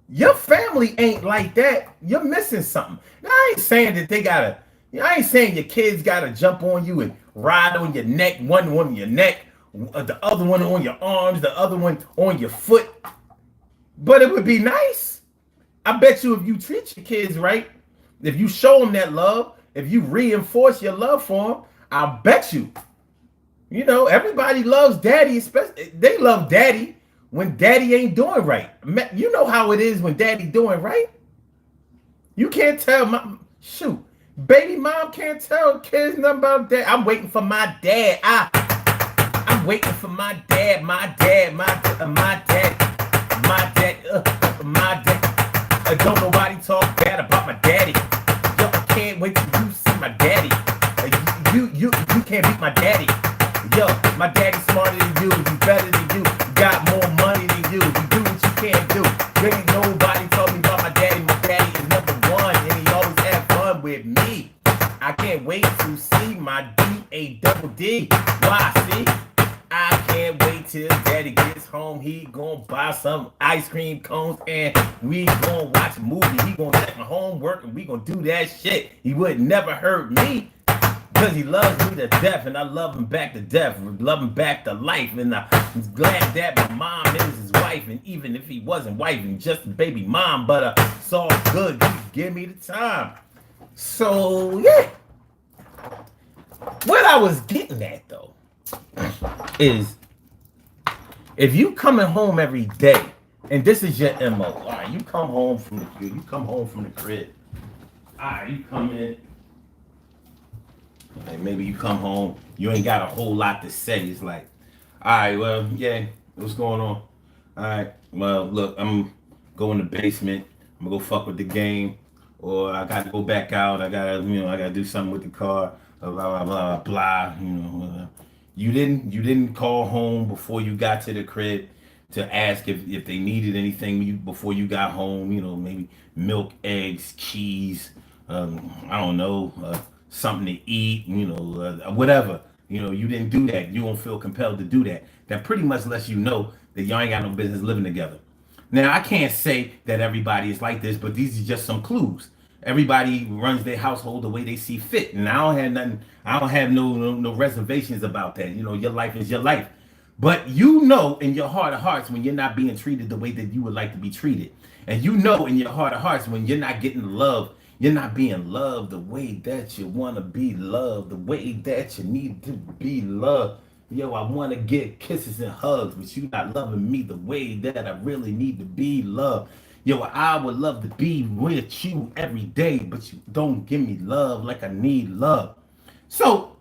your family ain't like that, you're missing something. Now, I ain't saying that I ain't saying your kids gotta jump on you and ride on your neck, one on your neck, the other one on your arms, the other one on your foot. But it would be nice. I bet you if you treat your kids right, if you show them that love, if you reinforce your love for them, I bet you, everybody loves daddy, especially they love daddy when daddy ain't doing right. You know how it is when daddy doing right. You can't tell baby mom can't tell kids nothing about that. I'm waiting for my dad. I'm waiting for my dad. Don't nobody talk bad about my daddy. Yo, I can't wait till you see my daddy. You can't beat my daddy. Yo, my daddy's smarter than you. He's better than you. Got more money than you. You do what you can't do. There ain't nobody talking about my daddy. My daddy is number one, and he always have fun with me. I can't wait to see my D-A-double-D. Why? See? I can't wait till daddy gets home. He gonna buy some ice cream cones and we gonna watch a movie. He gonna let my homework and we gonna do that shit. He would never hurt me because he loves me to death and I love him back to death. Love him back to life. And I'm glad that my mom is his wife. And even if he wasn't wife and just a baby mom, but it's all good. Just give me the time. So yeah. What I was getting at though is if you coming home every day and this is your MO, all right, you come home from the crib. All right, you come in. Okay, maybe you come home, you ain't got a whole lot to say. It's like, all right, well, yeah, what's going on? All right, well, look, I'm going to the basement. I'm gonna go fuck with the game, or I got to go back out. I gotta do something with the car. Blah blah blah blah. You didn't call home before you got to the crib to ask if they needed anything before you got home. Maybe milk, eggs, cheese. I don't know, something to eat. Whatever. You didn't do that. You don't feel compelled to do that. That pretty much lets you know that y'all ain't got no business living together. Now I can't say that everybody is like this, but these are just some clues. Everybody runs their household the way they see fit, and I don't have nothing. I don't have no reservations about that. Your life is your life, but in your heart of hearts when you're not being treated the way that you would like to be treated, and in your heart of hearts when you're not getting love, you're not being loved the way that you want to be loved, the way that you need to be loved. Yo, I want to get kisses and hugs, but you're not loving me the way that I really need to be loved. Yo, I would love to be with you every day, but you don't give me love like I need love. So,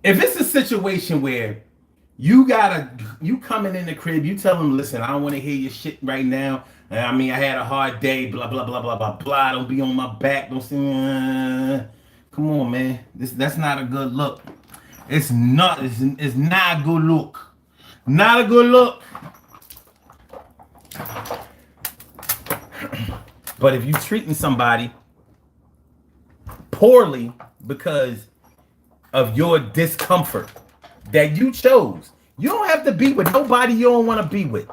if it's a situation where you coming in the crib, you tell them, listen, I don't want to hear your shit right now. I had a hard day, blah, blah, blah, blah, blah, blah. Don't be on my back. Don't say, come on, man. That's not a good look. It's not a good look. Not a good look. But if you treating somebody poorly because of your discomfort that you chose, you don't have to be with nobody you don't want to be with.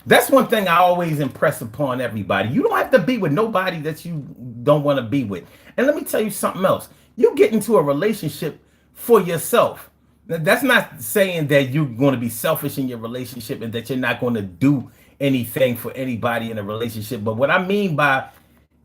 That's one thing I always impress upon everybody. You don't have to be with nobody that you don't want to be with. And let me tell you something else. You get into a relationship for yourself. That's not saying that you're going to be selfish in your relationship and that you're not going to do anything for anybody in a relationship. But what I mean by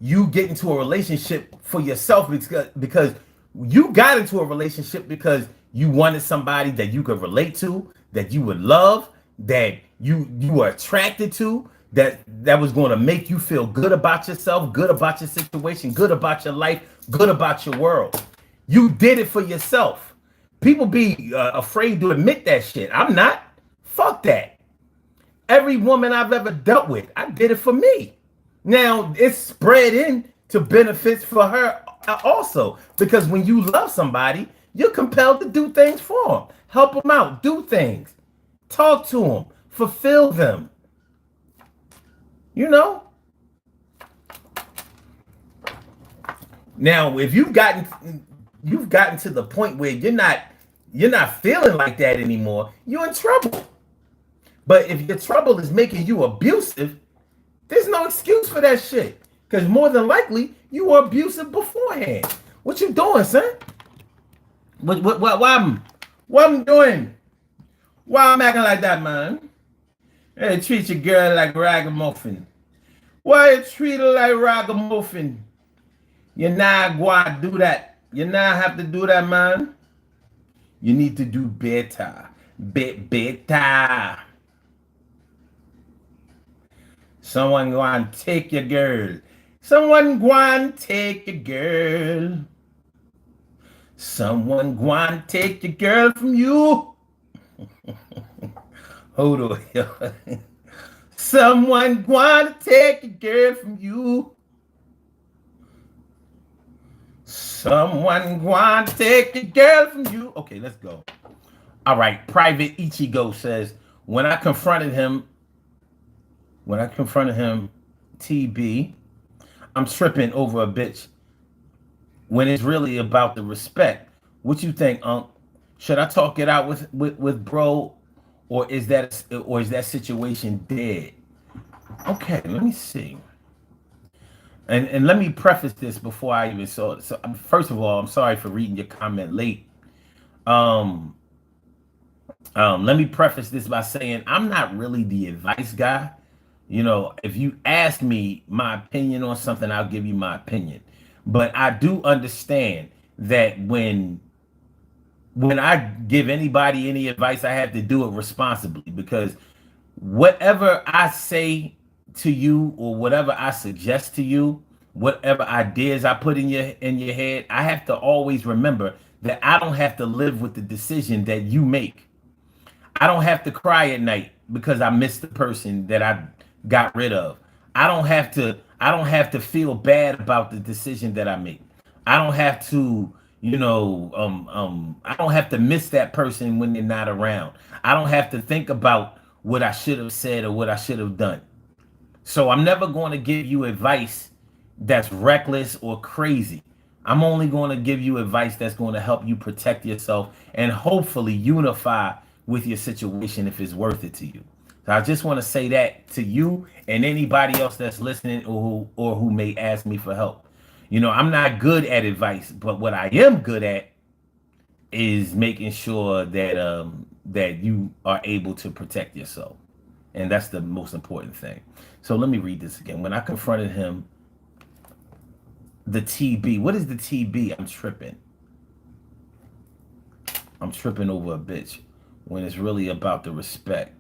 you get into a relationship for yourself because you got into a relationship because you wanted somebody that you could relate to, that you would love, that you were attracted to, that was going to make you feel good about yourself, good about your situation, good about your life, good about your world. You did it for yourself. People be afraid to admit that shit. I'm not. Fuck that. Every woman I've ever dealt with, I did it for me. Now it's spread into benefits for her also, because when you love somebody, you're compelled to do things for them, help them out, do things, talk to them, fulfill them. You know. Now, if you've gotten to the point where you're not feeling like that anymore, you're in trouble. But if your trouble is making you abusive, there's no excuse for that shit. Because more than likely, you were abusive beforehand. What you doing, son? What I'm doing? Why I'm acting like that, man? Hey, treat your girl like ragamuffin. Why you treat her like ragamuffin? You're not going to do that. You not have to do that, man. You need to do better. Better. Someone go and take your girl. Someone go and take your girl. Someone go and take your girl from you. Hold on. Someone go and take your girl from you. Someone go and take your girl from you. Okay, let's go. All right. Private Ichigo says, when I confronted him, TB, I'm tripping over a bitch when it's really about the respect. What you think, Unc? Should I talk it out with bro, or is that situation dead? Okay, let me see. And let me preface this before I even saw it. So first of all, I'm sorry for reading your comment late. Let me preface this by saying I'm not really the advice guy. You know, if you ask me my opinion on something, I'll give you my opinion. But I do understand that when I give anybody any advice, I have to do it responsibly, because whatever I say to you or whatever I suggest to you, whatever ideas I put in your head, I have to always remember that I don't have to live with the decision that you make. I don't have to cry at night because I missed the person that I got rid of. I don't have to feel bad about the decision that I make. I don't have to, I don't have to miss that person when they're not around. I don't have to think about what I should have said or what I should have done. So I'm never going to give you advice that's reckless or crazy. I'm only going to give you advice that's going to help you protect yourself and hopefully unify with your situation if it's worth it to you. So I just want to say that to you and anybody else that's listening or who may ask me for help. You know, I'm not good at advice, but what I am good at is making sure that that you are able to protect yourself. And that's the most important thing. So let me read this again. When I confronted him, the TB. What is the TB? I'm tripping. I'm tripping over a bitch when it's really about the respect.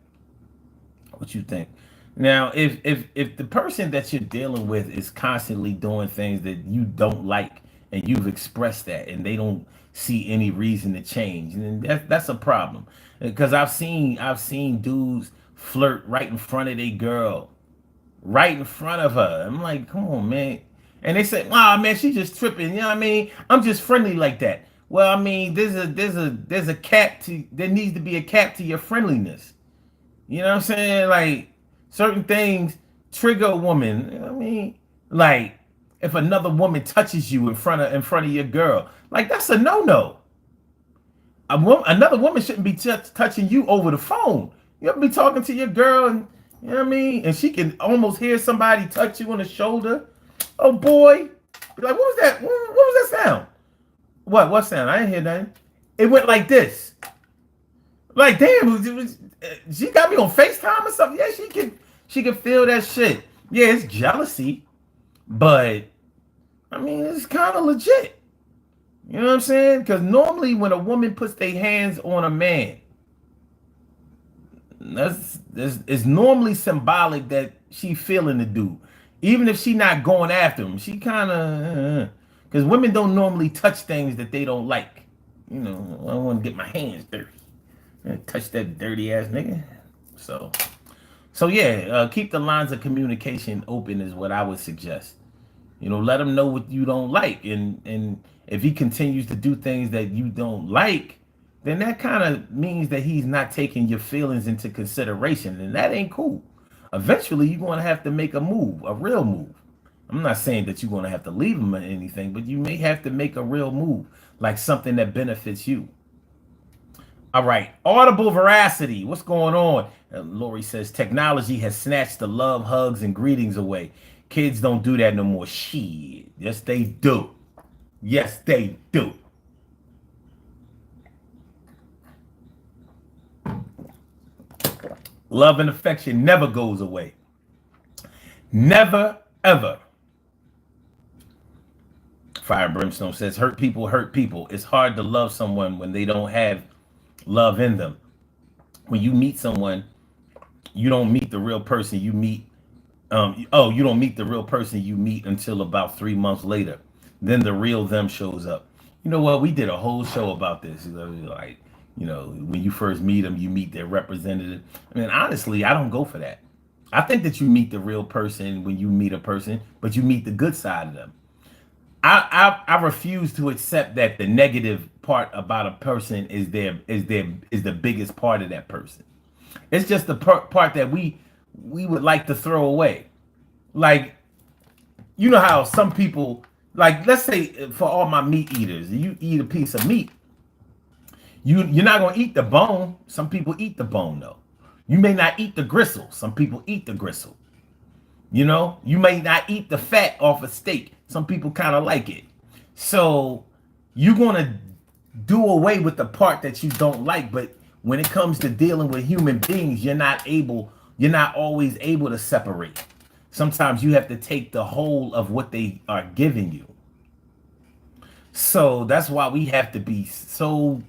What you think? Now, if the person that you're dealing with is constantly doing things that you don't like, and you've expressed that, and they don't see any reason to change, and that's a problem. Because I've seen dudes flirt right in front of their girl, right in front of her. I'm like, come on, man. And they say, wow, man, she's just tripping. You know what I mean? I'm just friendly like that. Well, I mean, there needs to be a cap to your friendliness. You know what I'm saying? Like, certain things trigger a woman. You know what I mean? Like, if another woman touches you in front of your girl, like, that's a no-no. Another woman shouldn't be touching you over the phone. You'll be talking to your girl, and you know what I mean? And she can almost hear somebody touch you on the shoulder. Oh boy. Be like, what was that? What was that sound? What sound? I didn't hear nothing. It went like this. Like, damn, she got me on FaceTime or something. Yeah, she can feel that shit. Yeah, it's jealousy, but I mean, it's kind of legit. You know what I'm saying? Because normally when a woman puts their hands on a man, it's normally symbolic that she feeling the dude. Even if she not going after him, she kind of, because women don't normally touch things that they don't like. You know, I don't want to get my hands dirty. Touch that dirty ass nigga. So yeah, keep the lines of communication open is what I would suggest. You know, let him know what you don't like, and if he continues to do things that you don't like, then that kind of means that he's not taking your feelings into consideration, and that ain't cool. Eventually, you're going to have to make a move, a real move. I'm not saying that you're going to have to leave him or anything, but you may have to make a real move, like something that benefits you. All right, audible veracity. What's going on? Lori says technology has snatched the love, hugs, and greetings away. Kids don't do that no more. Shit. Yes, they do. Yes, they do. Love and affection never goes away. Never, ever. Fire and Brimstone says, hurt people hurt people. It's hard to love someone when they don't have love in them. When you meet someone, you don't meet the real person you meet. You don't meet the real person you meet until about 3 months later. Then the real them shows up. You know what? We did a whole show about this. Like, you know, when you first meet them, you meet their representative. I mean, honestly, I don't go for that. I think that you meet the real person when you meet a person, but you meet the good side of them. I refuse to accept that the negative part about a person is the biggest part of that person. It's just the part that we would like to throw away. Like, you know how some people, like, let's say for all my meat eaters, you eat a piece of meat, you're not gonna eat the bone. Some people eat the bone though. You may not eat the gristle. Some people eat the gristle. You know, you may not eat the fat off a steak. Some people kind of like it. So you're going to do away with the part that you don't like. But when it comes to dealing with human beings, you're not always able to separate. Sometimes you have to take the whole of what they are giving you. So that's why we have to be so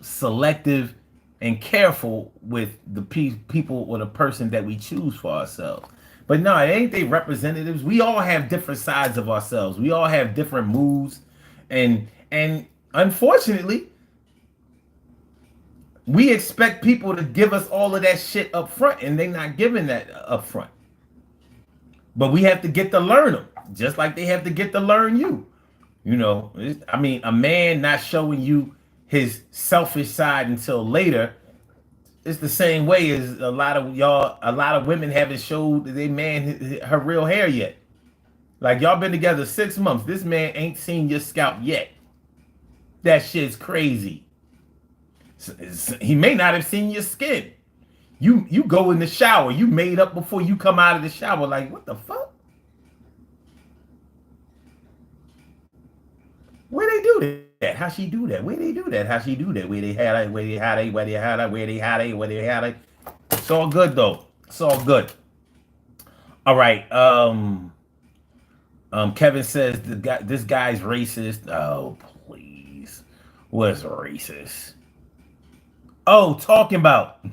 selective and careful with the people or the person that we choose for ourselves. But no, it ain't they representatives. We all have different sides of ourselves. We all have different moods, and unfortunately, we expect people to give us all of that shit up front, and they're not giving that up front. But we have to get to learn them, just like they have to get to learn you. You know, I mean, a man not showing you his selfish side until later, it's the same way as a lot of women haven't showed their man her real hair yet. Like, y'all been together 6 months. This man ain't seen your scalp yet. That shit's crazy. He may not have seen your skin. You go in the shower. You made up before you come out of the shower. Like, what the fuck? Where they do that? How she do that? Where they do that? How she do that? Where they had it? Where they had it? Where they had it? Where they had it? Where they had it? It's all good though. It's all good. All right. Kevin says this guy's racist. Oh, please. What's racist? Oh, talking about.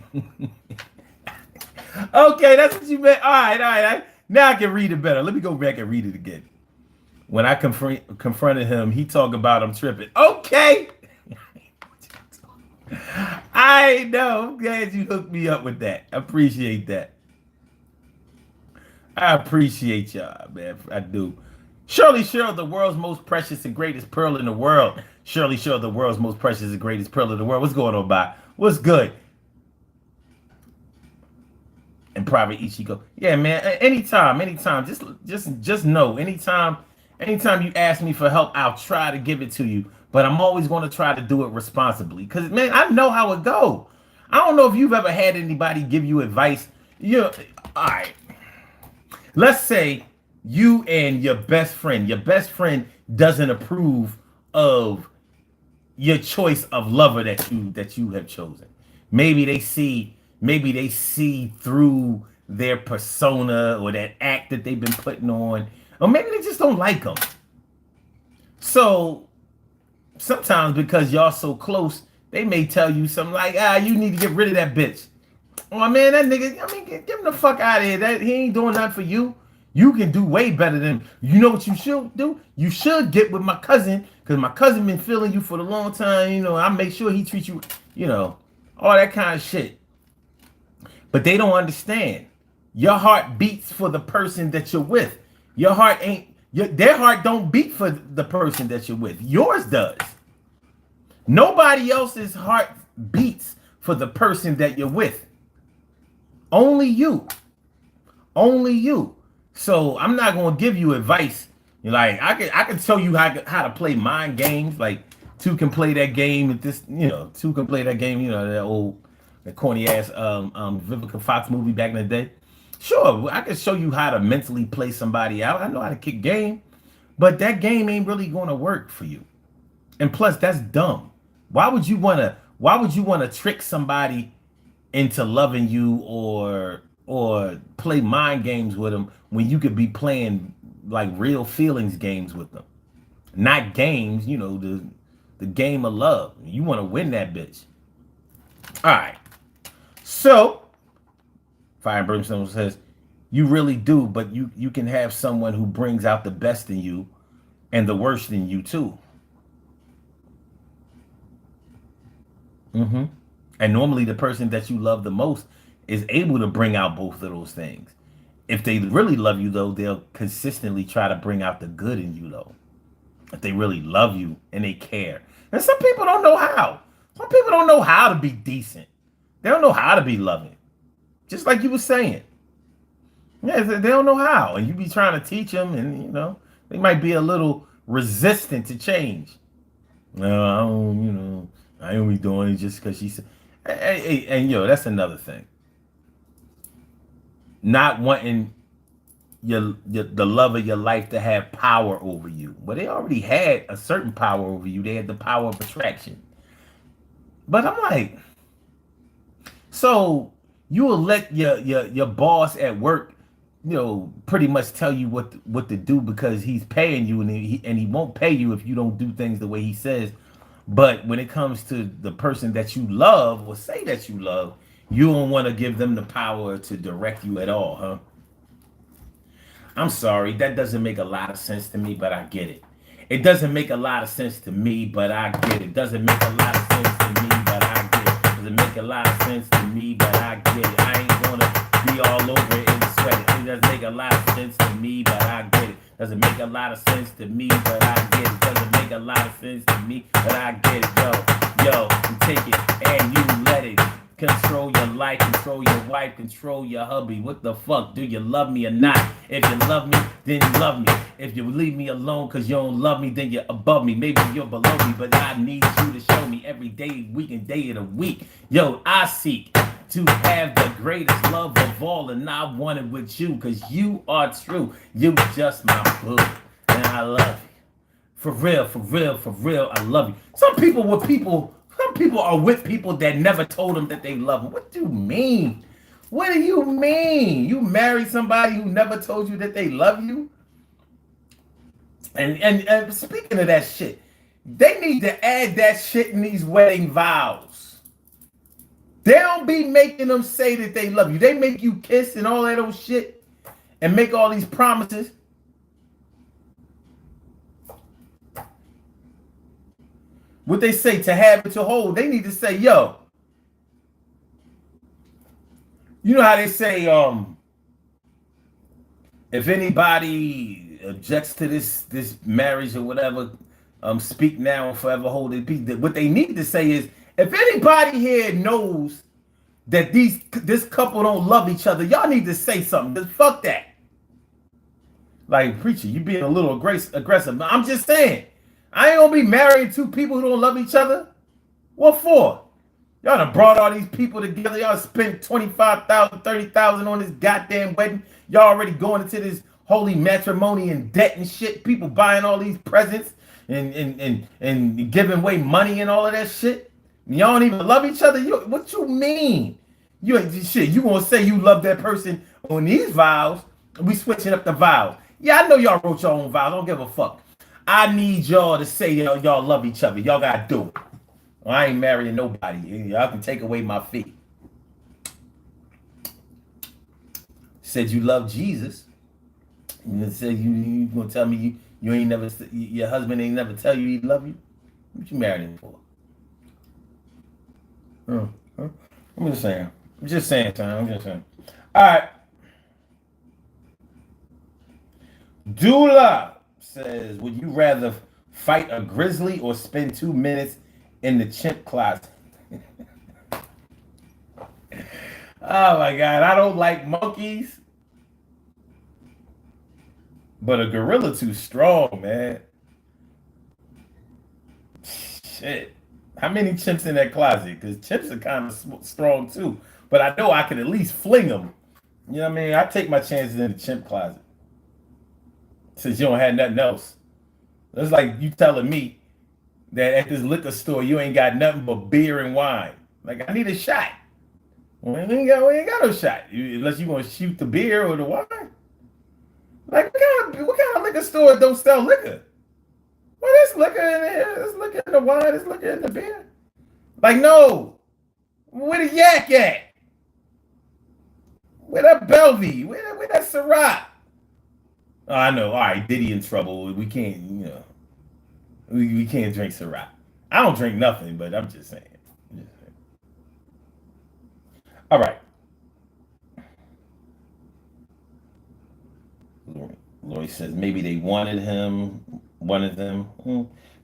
Okay, that's what you meant. All right. Now I can read it better. Let me go back and read it again. When I confronted him, he talked about I'm tripping. Okay. I know. I'm glad you hooked me up with that. I appreciate that. I appreciate y'all, man. I do. Shirley Cheryl, the world's most precious and greatest pearl in the world. Shirley Cheryl, the world's most precious and greatest pearl in the world. What's going on, Bob? What's good? And Private Ichigo. Yeah, man. Anytime. Just know. Anytime you ask me for help, I'll try to give it to you. But I'm always going to try to do it responsibly. Because, man, I know how it go. I don't know if you've ever had anybody give you advice. All right. Let's say you and your best friend doesn't approve of your choice of lover that you have chosen. Maybe they see through their persona or that act that they've been putting on. Or maybe they just don't like them. So sometimes because y'all so close, they may tell you something like, you need to get rid of that bitch. Oh man, that nigga, I mean, get him the fuck out of here. That he ain't doing nothing for you. You can do way better than him. You know what you should do? You should get with my cousin, because my cousin been feeling you for a long time. You know, I make sure he treats you, you know, all that kind of shit. But they don't understand. Your heart beats for the person that you're with. Your heart ain't, their heart don't beat for the person that you're with. Yours does. Nobody else's heart beats for the person that you're with. Only you. Only you. So I'm not gonna give you advice. Like I can tell you how to play mind games. Like two can play that game with this, you know, two can play that game, you know, that corny ass Vivica Fox movie back in the day. Sure, I can show you how to mentally play somebody out. I know how to kick game, but that game ain't really gonna work for you. And plus, that's dumb. Why would you wanna trick somebody into loving you or play mind games with them when you could be playing like real feelings games with them? Not games, you know, the game of love. You want to win that bitch. All right. So, Fire and Brimstone says, you really do, but you can have someone who brings out the best in you and the worst in you too. Mm-hmm. And normally the person that you love the most is able to bring out both of those things. If they really love you, though, they'll consistently try to bring out the good in you, though. If they really love you and they care. And some people don't know how. Some people don't know how to be decent. They don't know how to be loving. Just like you were saying. Yeah, they don't know how. And you be trying to teach them, and, you know, they might be a little resistant to change. No, I don't, you know, I ain't be doing it just because she said. And yo, that's another thing. Not wanting the love of your life to have power over you. Well, they already had a certain power over you. They had the power of attraction. But I'm like, so you will let your boss at work, you know, pretty much tell you what to do because he's paying you, and he won't pay you if you don't do things the way he says. But when it comes to the person that you love or say that you love, you don't want to give them the power to direct you at all, huh? I'm sorry, that doesn't make a lot of sense to me, but I get it. It doesn't make a lot of sense to me, but I get it. Doesn't make a lot of sense to me, but I get it. Doesn't make a lot of sense to me, but I get it. I ain't gonna be all over it and sweat it. It doesn't make a lot of sense to me, but I get it. Doesn't make a lot of sense to me, but I get it. Doesn't make a lot of sense to me, but I get it. Yo, you take it and you let it. Control your life, control your wife, control your hubby. What the fuck? Do you love me or not? If you love me, then you love me. If you leave me alone because you don't love me, then you're above me. Maybe you're below me, but I need you to show me every day, week, and day of the week. Yo, I seek to have the greatest love of all, and I want it with you because you are true. You just my boo, and I love you. For real, for real, for real, I love you. Some people are with people that never told them that they love them. What do you mean? What do you mean? You married somebody who never told you that they love you? And speaking of that shit, they need to add that shit in these wedding vows. They don't be making them say that they love you. They make you kiss and all that old shit and make all these promises. What they say, to have it to hold, they need to say, yo, you know how they say, if anybody objects to this marriage or whatever, speak now and forever hold it peace. What they need to say is, if anybody here knows that this couple don't love each other, y'all need to say something. Just fuck that. Like, preacher, you being a little aggressive. I'm just saying. I ain't gonna be marrying two people who don't love each other. What for? Y'all done brought all these people together. Y'all spent $25,000, $30,000 on this goddamn wedding. Y'all already going into this holy matrimony and debt and shit. People buying all these presents and giving away money and all of that shit. Y'all don't even love each other. What you mean? You gonna say you love that person on these vows? We switching up the vows. Yeah, I know y'all wrote your own vows. I don't give a fuck. I need y'all to say y'all love each other. Y'all gotta do it. Well, I ain't marrying nobody. Y'all can take away my fee. said you love Jesus. You said you gonna tell me you ain't never, your husband ain't never tell you he love you. What you married him for? Huh? I'm just saying. I'm just saying, son. I'm just saying. All right. Dula says, would you rather fight a grizzly or spend 2 minutes in the chimp closet? Oh my God, I don't like monkeys, but a gorilla too strong, man. Shit. How many chimps in that closet? Because chimps are kind of strong too. But I know I could at least fling them. You know what I mean? I take my chances in the chimp closet. Since you don't have nothing else. That's like you telling me that at this liquor store you ain't got nothing but beer and wine. Like, I need a shot. We ain't got no shot. Unless you want to shoot the beer or the wine. Like, what kind of liquor store don't sell liquor? Well, there's liquor in there. There's liquor in the wine. There's liquor in the beer. Like, no. Where the yak at? Where that Belvy? Where that Ciroc? Oh, I know. All right, Diddy in trouble. We can't, you know. We can't drink Ciroc. I don't drink nothing, but I'm just saying. All right. Lori says maybe they wanted him, wanted them.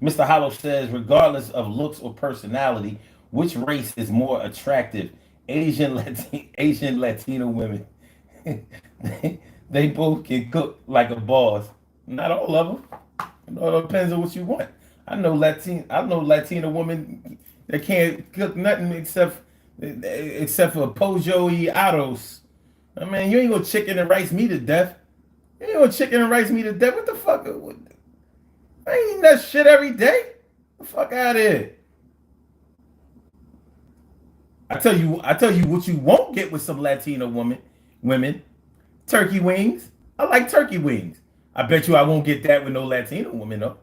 Mr. Hollow says, regardless of looks or personality, which race is more attractive? Asian, Latino women. they both can cook like a boss. Not all of them. It all depends on what you want. I know Latino women that can't cook nothing except for pollo y arroz. I mean, you ain't gonna chicken and rice me to death. You ain't gonna chicken and rice me to death. What the fuck? I ain't eating that shit every day. The fuck out of here. I tell you what you won't get with some Latino women. Turkey wings. I like turkey wings. I bet you I won't get that with no Latino woman though.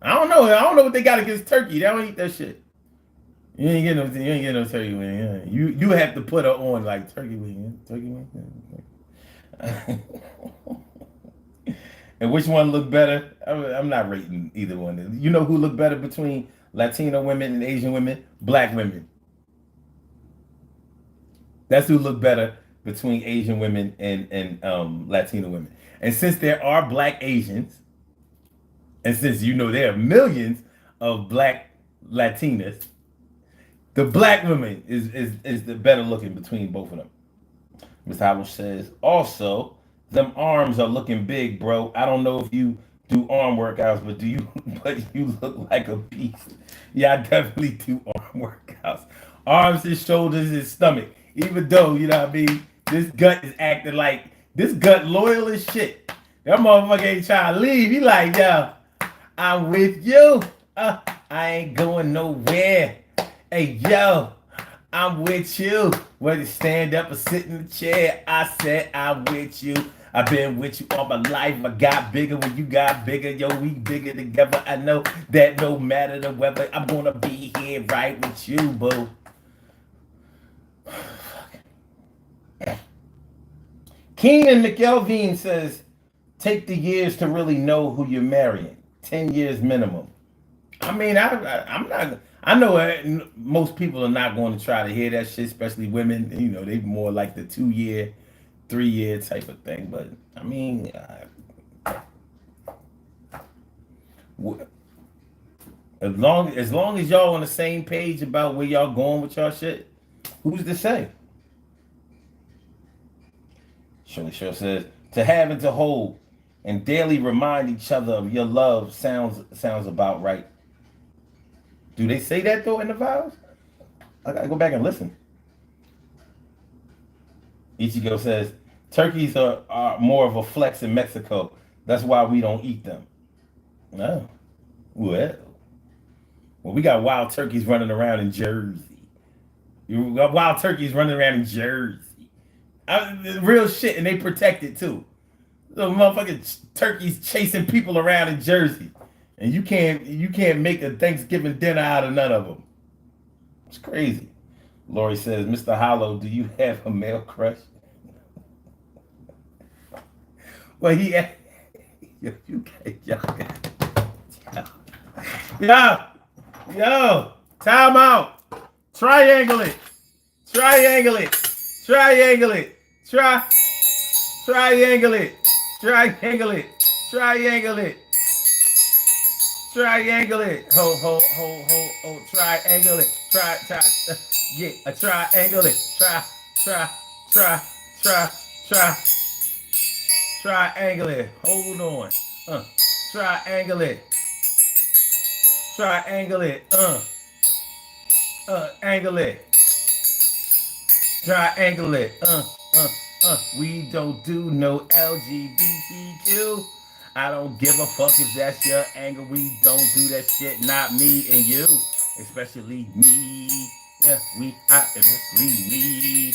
I don't know what they got against turkey. They don't eat that shit. You ain't get no turkey wing. You have to put her on like turkey wing. Turkey wing. And which one look better? I'm not rating either one. You know who look better between Latino women and Asian women? Black women. That's who look better between Asian women and Latino women. And since there are black Asians, and since you know there are millions of black Latinas, the black woman is the better looking between both of them. Ms. Howell says, also, them arms are looking big, bro. I don't know if you do arm workouts, but you look like a beast. Yeah, I definitely do arm workouts. Arms and shoulders and stomach. Even though, you know what I mean, this gut is acting like, this gut loyal as shit. That motherfucker ain't trying to leave. He like, yo, I'm with you. I ain't going nowhere. Hey, yo, I'm with you. Whether stand up or sit in the chair, I said I'm with you. I've been with you all my life. I got bigger when you got bigger. Yo, we bigger together. I know that no matter the weather, I'm gonna be here right with you, boo. Keenan McElveen says, take the years to really know who you're marrying. 10 years minimum. I mean, I'm not. I know most people are not going to try to hear that shit, especially women. You know, they more like the 2 year, 3 year type of thing. But I mean, as long as y'all on the same page about where y'all going with y'all shit, who's to say? Shirley Sure says, to have and to hold and daily remind each other of your love sounds about right. Do they say that though in the vows? I gotta go back and listen. Ichigo says, turkeys are more of a flex in Mexico. That's why we don't eat them. No. Well, we got wild turkeys running around in Jersey. You got wild turkeys running around in Jersey. Real shit, and they protect it too. The motherfucking turkeys chasing people around in Jersey, and you can't make a Thanksgiving dinner out of none of them. It's crazy. Lori says, Mr. Hollow, do you have a male crush? Well, he yo, yo, yo, time out. Triangle it. Triangle it. Triangle it. Triangle it. Triangle it. Triangle it. Triangle it. Ho. Triangle it. Try. Yeah, a triangle it. Try. Triangle it. Hold on. Triangle it. Triangle it. Angle it. Triangle it. We don't do no LGBTQ. I don't give a fuck if that's your angle. We don't do that shit. Not me and you. Especially me. Yeah, especially me.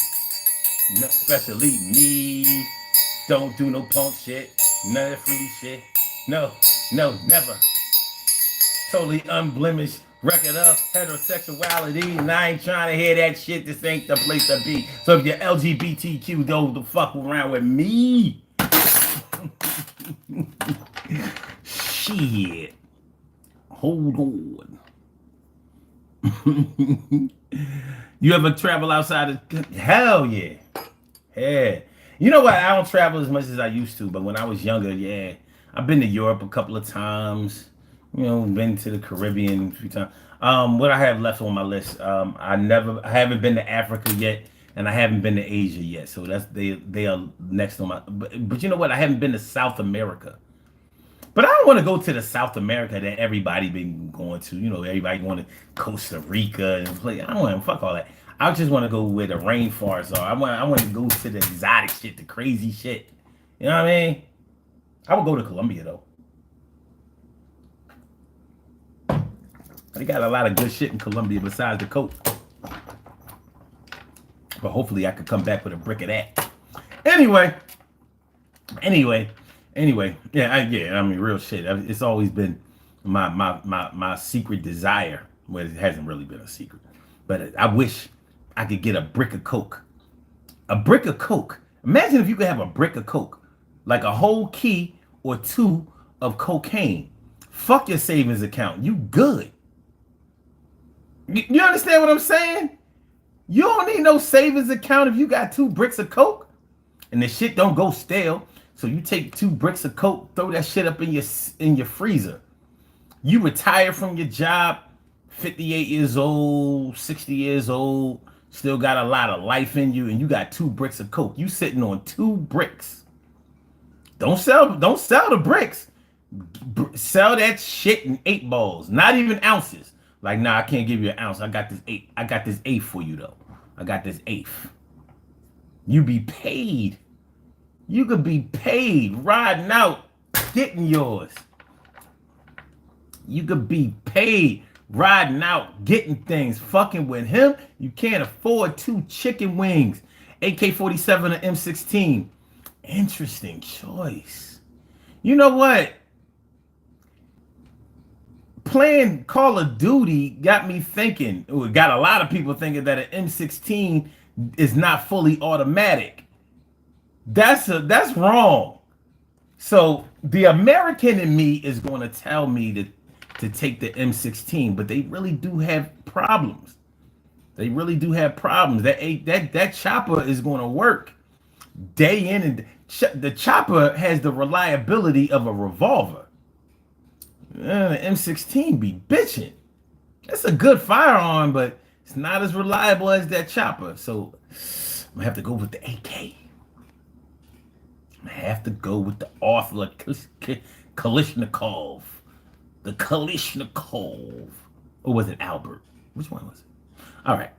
No, especially me. Don't do no punk shit. None of that free shit. No, never. Totally unblemished record of heterosexuality, and I ain't trying to hear that shit. This ain't the place to be. So if you're LGBTQ, don't fuck around with me. Shit. Hold on. You ever travel outside of... Hell yeah. Yeah. You know what? I don't travel as much as I used to, but when I was younger, yeah. I've been to Europe a couple of times. You know, been to the Caribbean a few times. What I have left on my list, I haven't been to Africa yet, and I haven't been to Asia yet. So they are next on my. But you know what? I haven't been to South America. But I don't want to go to the South America that everybody been going to. You know, everybody going to Costa Rica and play. I don't want to fuck all that. I just want to go where the rainforests are. I want to go to the exotic shit, the crazy shit. You know what I mean? I would go to Colombia though. They got a lot of good shit in Colombia besides the coke. But hopefully I could come back with a brick of that. Anyway. Yeah, I mean, real shit. It's always been my secret desire. Well, it hasn't really been a secret. But I wish I could get a brick of coke. A brick of coke. Imagine if you could have a brick of coke. Like a whole key or two of cocaine. Fuck your savings account. You good. You understand what I'm saying? You don't need no savings account if you got 2 bricks of coke and the shit don't go stale. So you take 2 bricks of coke, throw that shit up in your freezer. You retire from your job, 58 years old, 60 years old, still got a lot of life in you, and you got 2 bricks of coke. You sitting on 2 bricks. Don't sell the bricks. Sell that shit in 8 balls, not even ounces. Like, nah, I can't give you an ounce. I got this 8. I got this 8 for you though. I got this 8. You be paid. You could be paid riding out, getting yours. You could be paid riding out, getting things. Fucking with him, you can't afford 2 chicken wings. AK-47 or M16. Interesting choice. You know what? Playing Call of Duty got me thinking. It got a lot of people thinking that an M16 is not fully automatic. That's wrong. So the American in me is going to tell me to take the M16, but they really do have problems. They really do have problems. That chopper is going to work day in and the chopper has the reliability of a revolver. The M16 be bitching. It's a good firearm, but it's not as reliable as that chopper. So I'm gonna have to go with the AK. I have to go with the Arthur Kalishnikov. The Kalishnikov. Or was it Albert? Which one was it? All right.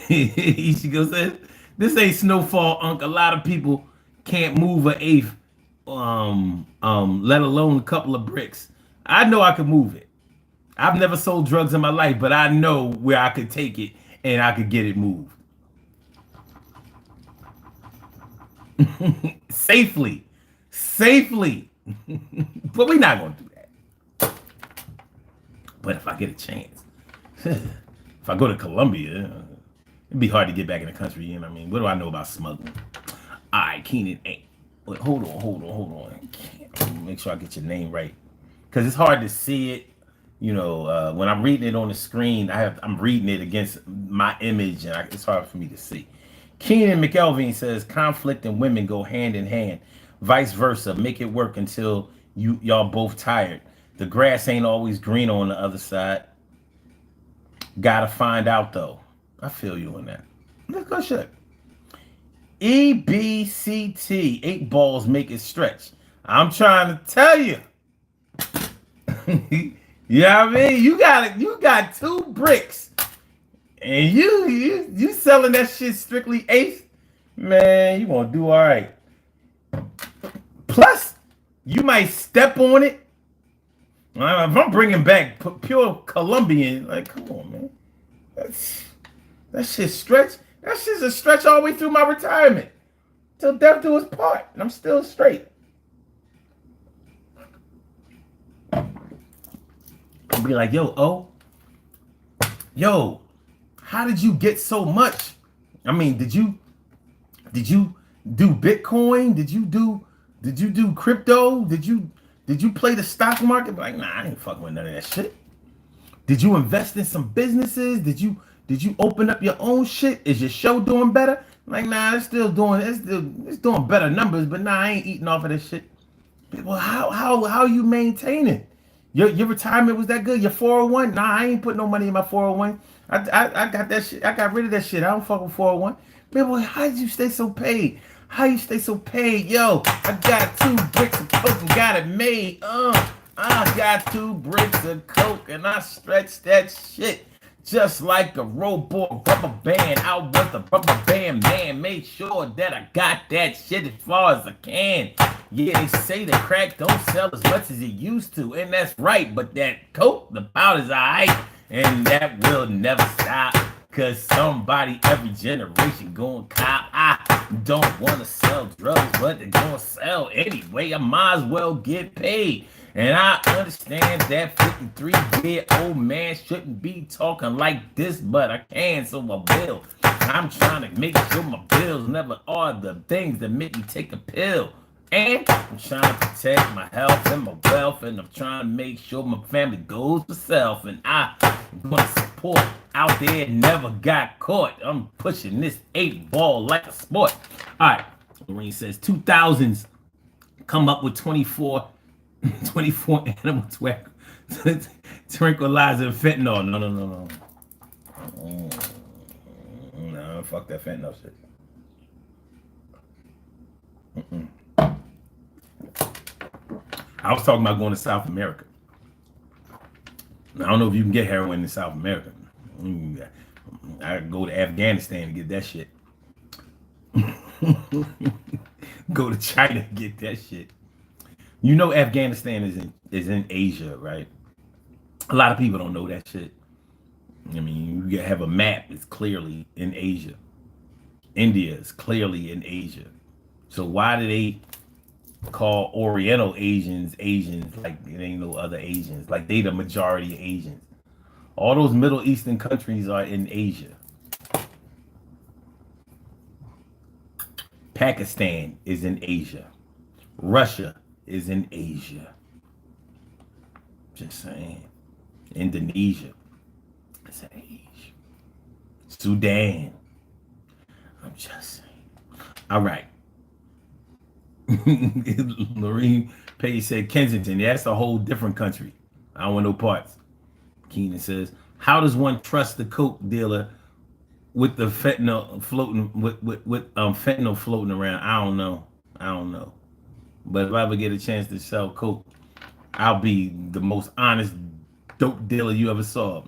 Ichigo says, this ain't Snowfall, Unc. A lot of people can't move an 1/8, let alone a couple of bricks. I know I could move it. I've never sold drugs in my life, but I know where I could take it and I could get it moved. Safely. But we're not going to do that. But if I get a chance, if I go to Colombia, It'd be hard to get back in the country, you know what I mean? What do I know about smuggling? All right, Keenan. Hey, wait, hold on. Make sure I get your name right. Because it's hard to see it. You know, when I'm reading it on the screen, I'm reading it against my image, and it's hard for me to see. Keenan McElveen says conflict and women go hand in hand, vice versa. Make it work until y'all both tired. The grass ain't always green on the other side. Gotta find out though. I feel you on that. Let's go shit. EBCT, 8 balls make it stretch. I'm trying to tell you. You know what I mean? You got 2 bricks. And you selling that shit strictly eighth, man, you gonna do all right. Plus, you might step on it. If I'm bringing back pure Colombian, like, come on, man. That shit stretch. That shit's a stretch all the way through my retirement. Till death do us part. And I'm still straight. I'll be like, yo, how did you get so much? I mean, did you do Bitcoin? Did you do crypto? Did you play the stock market? Like, nah, I ain't fucking with none of that shit. Did you invest in some businesses? Did you open up your own shit? Is your show doing better? Like, nah, it's doing better numbers, but nah, I ain't eating off of this shit. Well, how you maintain it? Your retirement was that good? Your 401? Nah, I ain't put no money in my 401. I got that shit. I got rid of that shit. I don't fuck with 401. Man, boy, how did you stay so paid? How you stay so paid? Yo, I got 2 bricks of coke and got it made. I got 2 bricks of coke and I stretched that shit just like a robot rubber band. I was the rubber band man. Made sure that I got that shit as far as I can. Yeah, they say that crack don't sell as much as it used to, and that's right. But that coke, the powder's alright, and that will never stop. Cause somebody every generation going cop. I don't want to sell drugs, but they're gonna sell anyway. I might as well get paid. And I understand that 53-year-old man shouldn't be talking like this, but I can, so I will. I'm trying to make sure my bills never are the things that make me take a pill. And I'm trying to protect my health and my wealth, and I'm trying to make sure my family goes for self. And I want to support out there, never got caught. I'm pushing this 8 ball like a sport. All right, Lorraine says 2000s come up with 24 animal tranquilizer and fentanyl. No. No, fuck that fentanyl shit. I was talking about going to South America. I don't know if you can get heroin in South America. I go to Afghanistan to get that shit. Go to China to get that shit. You know Afghanistan is in Asia, right? A lot of people don't know that shit. I mean, you have a map, it's clearly in Asia. India is clearly in Asia. So why do they call Oriental Asians like it ain't no other Asians? Like they the majority of Asians. All those Middle Eastern countries are in Asia. Pakistan is in Asia. Russia is in Asia. Just saying. Indonesia is in Asia. Sudan. I'm just saying. All right. Lorene Page said Kensington. Yeah, that's a whole different country. I don't want no parts. Keenan says, how does one trust the coke dealer with the fentanyl floating with fentanyl floating around? I don't know. But if I ever get a chance to sell coke, I'll be the most honest dope dealer you ever saw.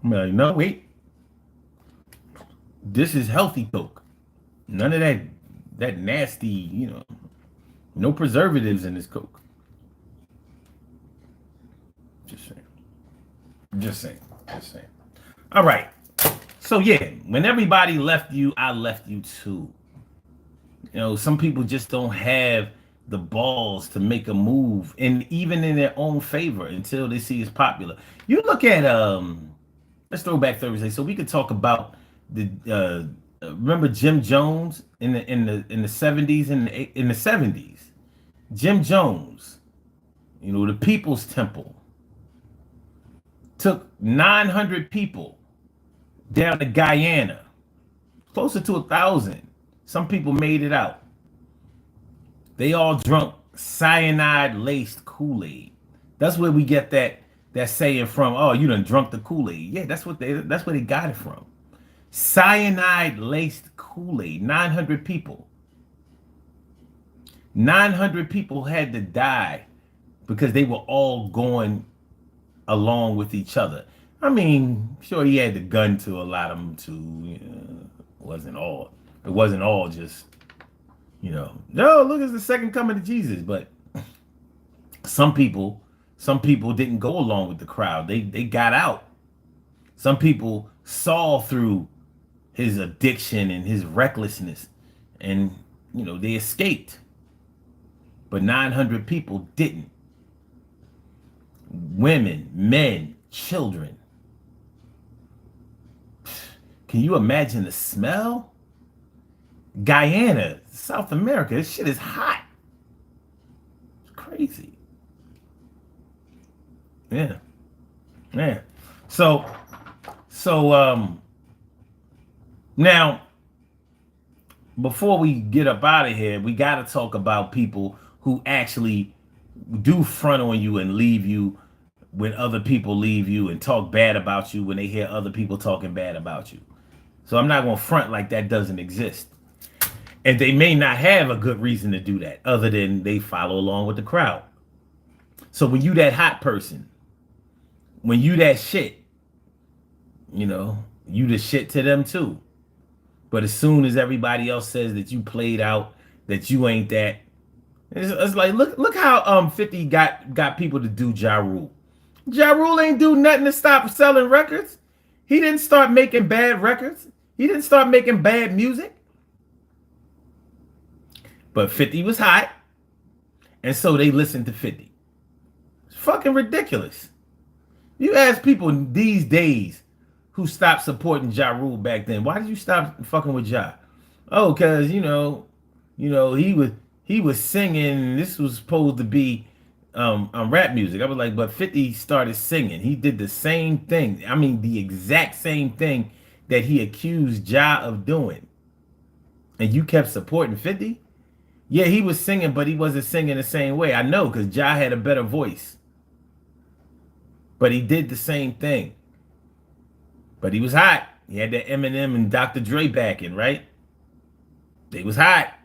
I'm like, no, wait. This is healthy coke. None of that nasty, no preservatives in this coke. Just saying. All right. So yeah, when everybody left you, I left you too. Some people just don't have the balls to make a move, and even in their own favor until they see it's popular. You look at Let's Throwback Thursday, so we could talk about the remember Jim Jones in the 70s and in the 70s. Jim Jones, the People's Temple, took 900 people down to Guyana, closer to 1,000. Some people made it out. They all drunk cyanide-laced Kool-Aid. That's where we get that saying from. Oh, you done drunk the Kool-Aid. Yeah, that's where they got it from. Cyanide-laced Kool-Aid. 900 people. 900 people had to die because they were all going along with each other. I mean, sure, he had the gun to a lot of them too. It wasn't all just, no, look, it's the second coming of Jesus. But some people didn't go along with the crowd. They got out. Some people saw through his addiction and his recklessness, and they escaped. But 900 people didn't. Women, men, children. Can you imagine the smell? Guyana, South America, this shit is hot. It's crazy. Yeah. So now, before we get up out of here, we got to talk about people who actually do front on you and leave you when other people leave you, and talk bad about you when they hear other people talking bad about you. So I'm not going to front like that doesn't exist. And they may not have a good reason to do that other than they follow along with the crowd. So when you that hot person, when you that shit, you the shit to them too. But as soon as everybody else says that you played out, that you ain't that, it's like, look how 50 got people to do Ja Rule. Ja Rule ain't do nothing to stop selling records. He didn't start making bad records. He didn't start making bad music. But 50 was hot, and so they listened to 50. It's fucking ridiculous. You ask people these days who stopped supporting Ja Rule back then, why did you stop fucking with Ja? Oh, because he was singing. This was supposed to be rap music. I was like, but 50 started singing. He did the same thing. I mean, the exact same thing that he accused Ja of doing. And you kept supporting 50? Yeah, he was singing, but he wasn't singing the same way. I know, because Ja had a better voice. But he did the same thing. But he was hot. He had that Eminem and Dr. Dre backing, right? They was hot.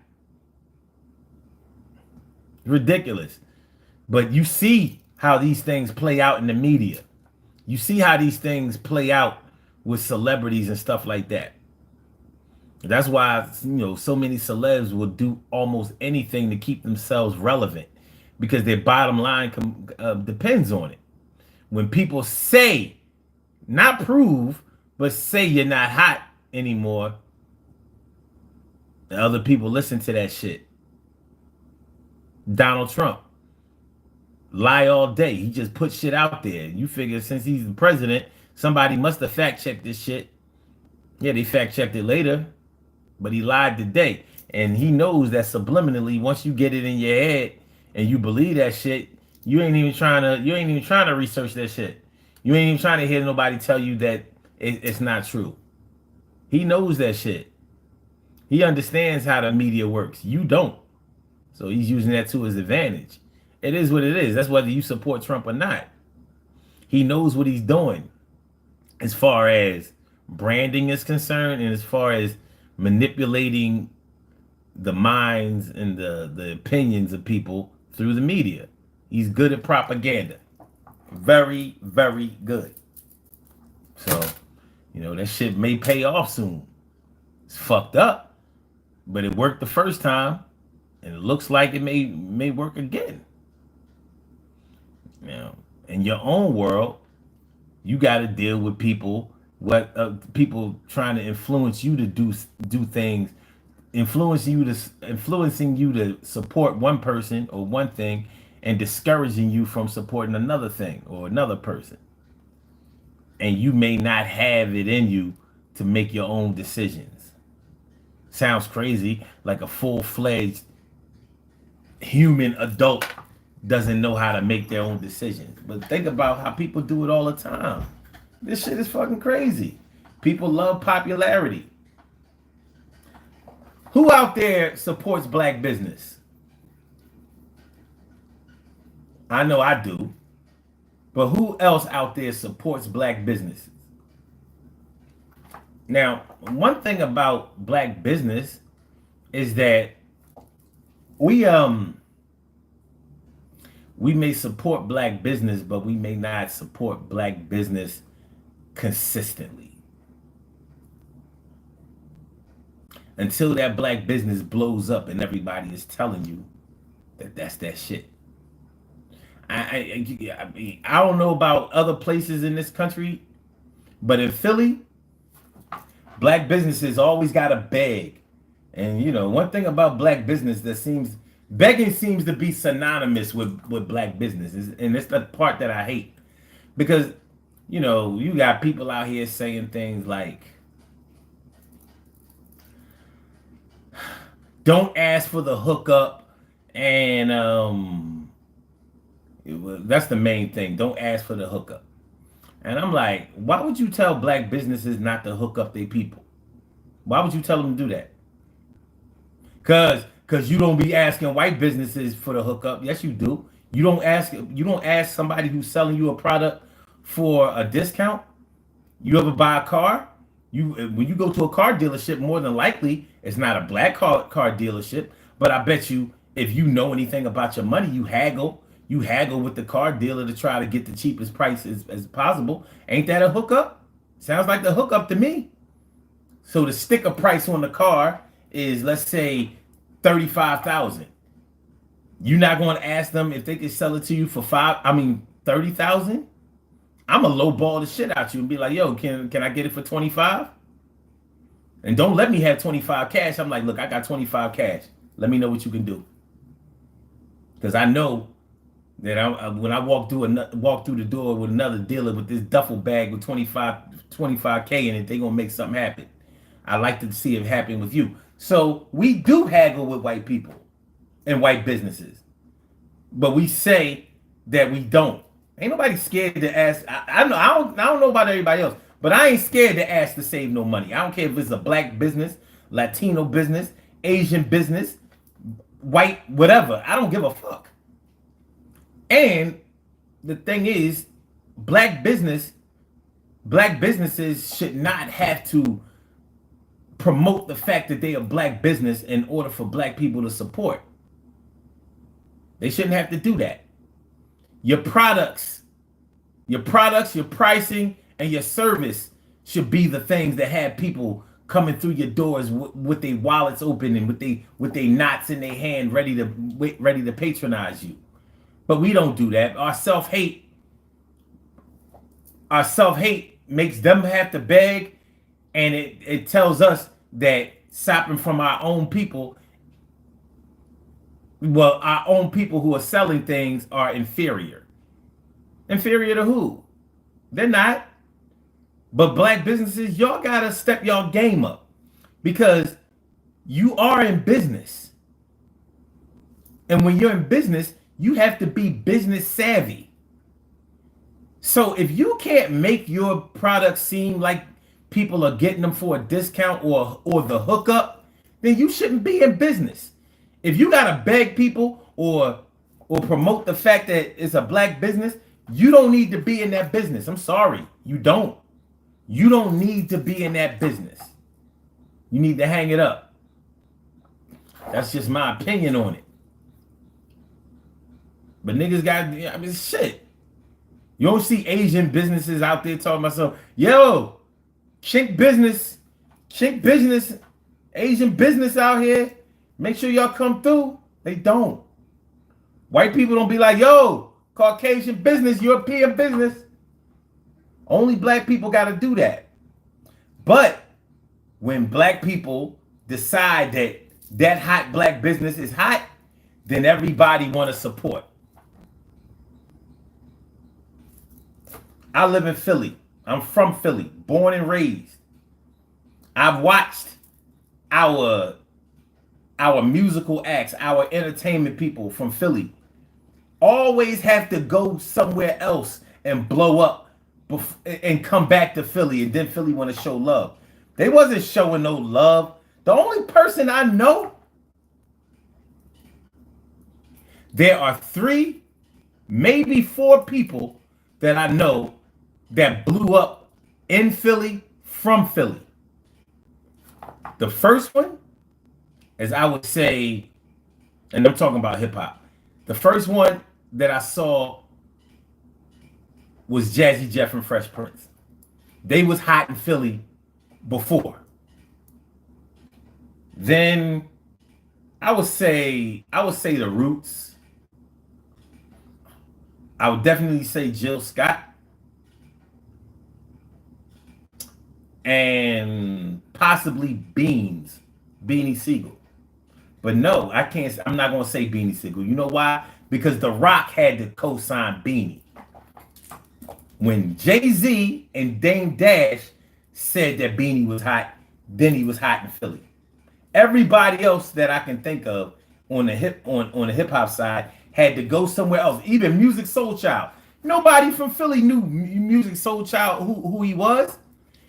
Ridiculous. But you see how these things play out in the media. You see how these things play out with celebrities and stuff like that. That's why, so many celebs will do almost anything to keep themselves relevant, because their bottom line depends on it. When people say, not prove, but say you're not hot anymore, and other people listen to that shit. Donald Trump. Lie all day. He just put shit out there. You figure since he's the president, somebody must have fact-checked this shit. Yeah, they fact-checked it later, but he lied today. And he knows that subliminally, once you get it in your head and you believe that shit, you ain't even trying to research that shit. You ain't even trying to hear nobody tell you that it's not true. He knows that shit. He understands how the media works. You don't. So he's using that to his advantage. It is what it is. That's whether you support Trump or not. He knows what he's doing as far as branding is concerned, and as far as manipulating the minds and the opinions of people through the media. He's good at propaganda. Very, very good. So, that shit may pay off soon. It's fucked up, but it worked the first time, and it looks like it may work again. Now, in your own world, you got to deal with people trying to influence you to do things, influencing you to support one person or one thing, and discouraging you from supporting another thing or another person. and you may not have it in you to make your own decisions. Sounds crazy, like a full-fledged human adult doesn't know how to make their own decisions. But think about how people do it all the time. This shit is fucking crazy. People love popularity. Who out there supports black business? I know I do. But who else out there supports black businesses? Now, one thing about black business is that we may support black business, but we may not support black business consistently. Until that black business blows up and everybody is telling you that that's that shit. I don't know about other places in this country, but in Philly, black businesses always got to beg. And you know, one thing about black business begging seems to be synonymous with black businesses, and it's the part that I hate. Because, you know, you got people out here saying things like, don't ask for the hookup, and that's the main thing. Don't ask for the hookup. And I'm like, why would you tell black businesses not to hook up their people? Why would you tell them to do that? Because you don't be asking white businesses for the hookup. Yes, you do. You don't ask somebody who's selling you a product for a discount. You ever buy a car? When you go to a car dealership, more than likely it's not a black car dealership. But I bet you, if you know anything about your money, you haggle. You haggle with the car dealer to try to get the cheapest price as possible. Ain't that a hookup? Sounds like the hookup to me. So the sticker price on the car is, let's say, $35,000. You're not going to ask them if they can sell it to you for $30,000. I'm gonna lowball the shit out you and be like, yo, can I get it for 25? And don't let me have 25 cash. I'm like, look, I got 25 cash. Let me know what you can do. Because I know that when I walk through the door with another dealer with this duffel bag with 25K in it, they gonna make something happen. I like to see it happen with you. So we do haggle with white people and white businesses, but we say that we don't. Ain't nobody scared to ask. I don't know about everybody else, but I ain't scared to ask to save no money. I don't care if it's a black business, Latino business, Asian business, white, whatever. I don't give a fuck. And the thing is, black businesses should not have to promote the fact that they are black business in order for black people to support. They shouldn't have to do that. Your products, your pricing, and your service should be the things that have people coming through your doors with their wallets open and with their knots in their hand, ready to patronize you. But we don't do that. Our self-hate makes them have to beg, and it tells us that stopping from our own people, our own people who are selling things are inferior. Inferior to who? They're not. But black businesses, y'all gotta step y'all game up, because you are in business. And when you're in business, you have to be business savvy. So if you can't make your product seem like people are getting them for a discount or the hookup, then you shouldn't be in business. If you gotta beg people or promote the fact that it's a black business, you don't need to be in that business. I'm sorry, you don't. You don't need to be in that business. You need to hang it up. That's just my opinion on it. But niggas got, shit. You don't see Asian businesses out there talking about some, yo, chink business, Asian business out here. Make sure y'all come through. They don't. White people don't be like, yo, Caucasian business, European business. Only black people got to do that. But when black people decide that hot black business is hot, then everybody want to support. I live in Philly. I'm from Philly, born and raised. I've watched our musical acts, our entertainment people from Philly always have to go somewhere else and blow up and come back to Philly, and then Philly want to show love. They wasn't showing no love. The only person I know, there are 3, maybe 4 people that I know that blew up in Philly from Philly. The first one, as I would say, and I'm talking about hip hop, the first one that I saw was Jazzy Jeff and Fresh Prince. They was hot in Philly before. Then I would say the Roots. I would definitely say Jill Scott. And possibly Beanie Siegel. But no, I can't. I'm not going to say Beanie Siegel. You know why? Because The Rock had to co-sign Beanie. When Jay-Z and Dame Dash said that Beanie was hot, then he was hot in Philly. Everybody else that I can think of on the hip hop side had to go somewhere else. Even Music Soul Child. Nobody from Philly knew Music Soul Child who he was.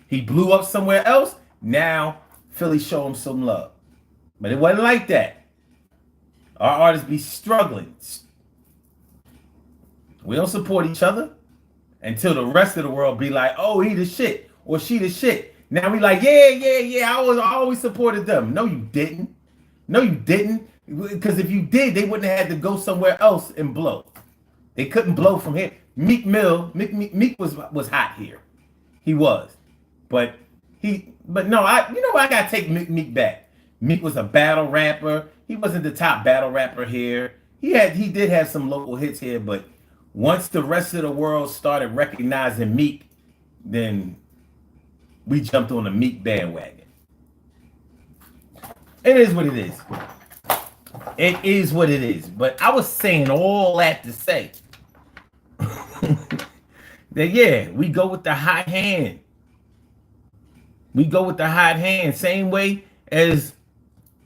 He blew up somewhere else. Now Philly show him some love. But it wasn't like that. Our artists be struggling. We don't support each other until the rest of the world be like, oh, he the shit or she the shit. Now we like, yeah. I always supported them. No, you didn't. No, you didn't. Because if you did, they wouldn't have had to go somewhere else and blow. They couldn't blow from here. Meek was hot here. He was. But no, I gotta take Meek back. Meek was a battle rapper. He wasn't the top battle rapper here. He did have some local hits here, but once the rest of the world started recognizing Meek, then we jumped on the Meek bandwagon. It is what it is. It is what it is. But I was saying all that to say that yeah, we go with the hot hand. We go with the hot hand, same way as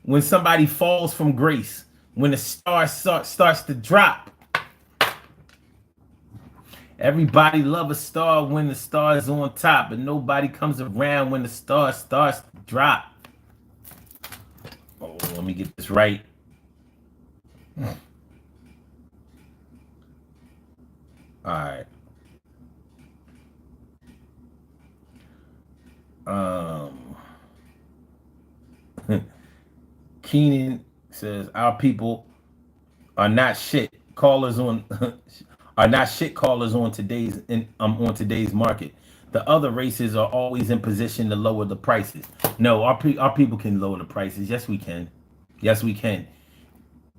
when somebody falls from grace, when the star starts to drop. Everybody love a star when the star is on top, but nobody comes around when the star starts to drop. Oh, let me get this right. All right. Keenan says our people are not shit callers on are not shit callers on today's market. The other races are always in position to lower the prices. No, our people can lower the prices. Yes, we can. Yes, we can.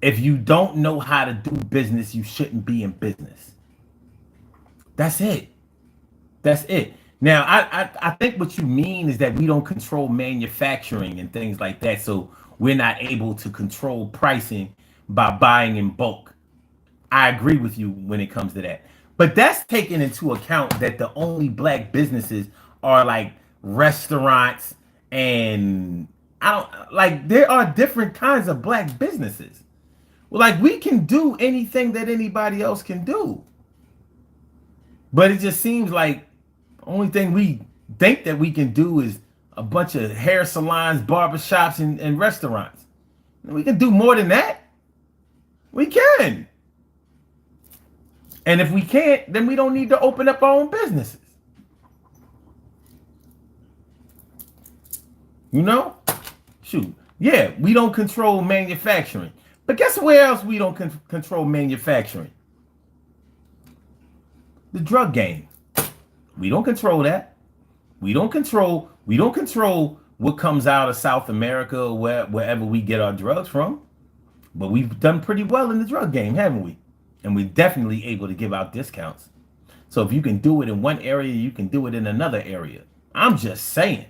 If you don't know how to do business, you shouldn't be in business. That's it. That's it. Now, I think what you mean is that we don't control manufacturing and things like that, so we're not able to control pricing by buying in bulk. I agree with you when it comes to that. But that's taking into account that the only black businesses are like restaurants and there are different kinds of black businesses. Like we can do anything that anybody else can do. But it just seems like the only thing we think that we can do is a bunch of hair salons, barbershops, and restaurants. We can do more than that. We can. And if we can't, then we don't need to open up our own businesses. You know? Shoot. Yeah, we don't control manufacturing. But guess where else we don't control manufacturing? The drug game. We don't control that. We don't control what comes out of South America or wherever we get our drugs from. But we've done pretty well in the drug game, haven't we? And we're definitely able to give out discounts. So if you can do it in one area, you can do it in another area. I'm just saying.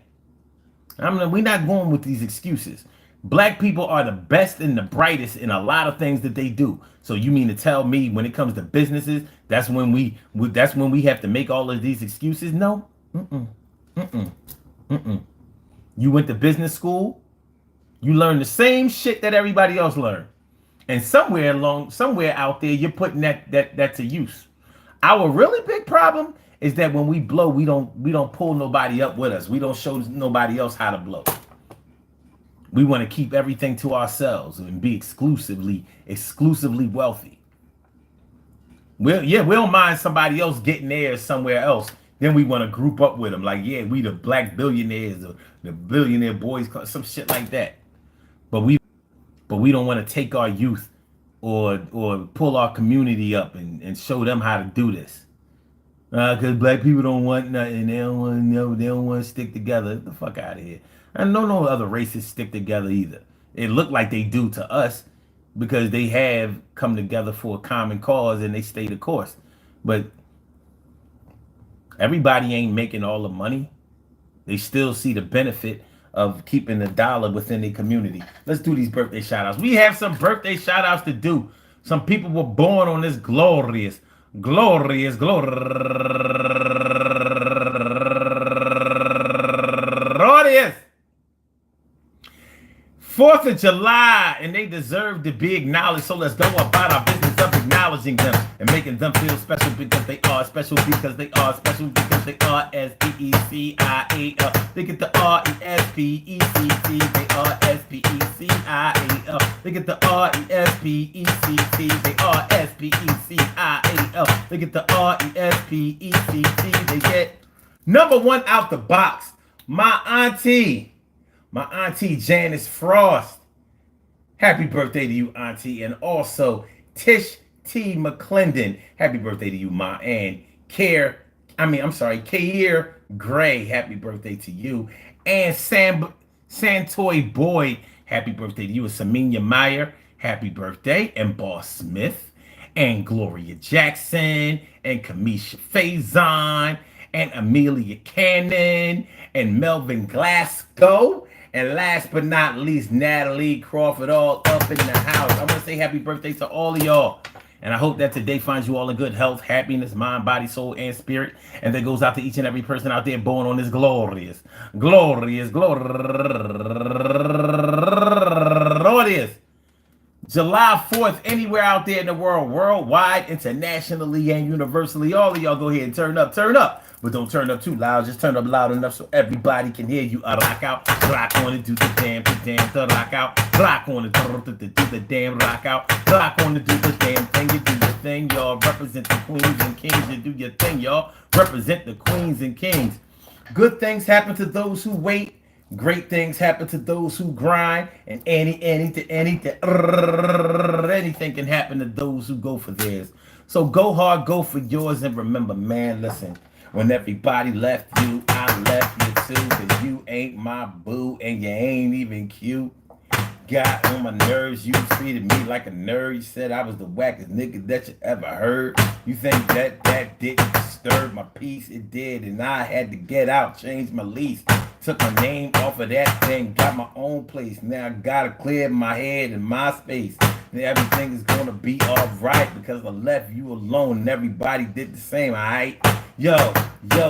We're not going with these excuses. Black people are the best and the brightest in a lot of things that they do. So you mean to tell me when it comes to businesses, that's when we have to make all of these excuses? No. You went to business school. You learned the same shit that everybody else learned. And somewhere out there, you're putting that to use. Our really big problem is that when we blow, we don't pull nobody up with us. We don't show nobody else how to blow. We want to keep everything to ourselves and be exclusively wealthy. We don't mind somebody else getting theirs somewhere else. Then we want to group up with them. Like, yeah, we the black billionaires or the billionaire boys club, some shit like that. But we don't want to take our youth or pull our community up and show them how to do this. Because black people don't want nothing. They don't want to stick together. Get the fuck out of here. And no other races stick together either. It looked like they do to us because they have come together for a common cause and they stay the course. But everybody ain't making all the money. They still see the benefit of keeping the dollar within the community. Let's do these birthday shout outs. We have some birthday shout outs to do. Some people were born on this glorious 4th of July, and they deserve to be acknowledged. So let's go about our business of acknowledging them and making them feel special because they are special because they are special because they are S-P-E-C-I-A-L. They get the R-E-S-P-E-C-T. They are S-P-E-C-I-A-L. They get the R-E-S-P-E-C-T. They are S-P-E-C-I-A-L. They get the R-E-S-P-E-C-T. They get number one out the box. My auntie Janice Frost. Happy birthday to you, auntie. And also Tish T. McClendon. Happy birthday to you, ma. And Kair Gray. Happy birthday to you. And Santoy Boyd. Happy birthday to you. And Saminia Meyer. Happy birthday. And Boss Smith. And Gloria Jackson. And Kamisha Faison. And Amelia Cannon. And Melvin Glasgow. And last but not least, Natalie Crawford, all up in the house. I want to say happy birthday to all of y'all. And I hope that today finds you all in good health, happiness, mind, body, soul, and spirit. And that goes out to each and every person out there born on this glorious July 4th, anywhere out there in the world, worldwide, internationally, and universally. All of y'all go ahead and turn up. But don't turn up too loud. Just turn up loud enough so everybody can hear you. Rock out, rock on it, do the damn, to rock out. Rock on it, do the damn, rock out. Rock on it, do the damn thing. You do your thing, y'all. Represent the queens and kings. You do your thing, y'all. Represent the queens and kings. Good things happen to those who wait. Great things happen to those who grind. And anything can happen to those who go for theirs. So go hard, go for yours. And remember, man, listen. When everybody left you, I left you too. Cause you ain't my boo and you ain't even cute. Got on my nerves, you treated me like a nerd. You said I was the wackest nigga that you ever heard. You think that didn't disturb my peace? It did, and I had to get out, change my lease. Took my name off of that thing, got my own place. Now I gotta clear my head and my space. And everything is gonna be alright because I left you alone and everybody did the same, alright? Yo,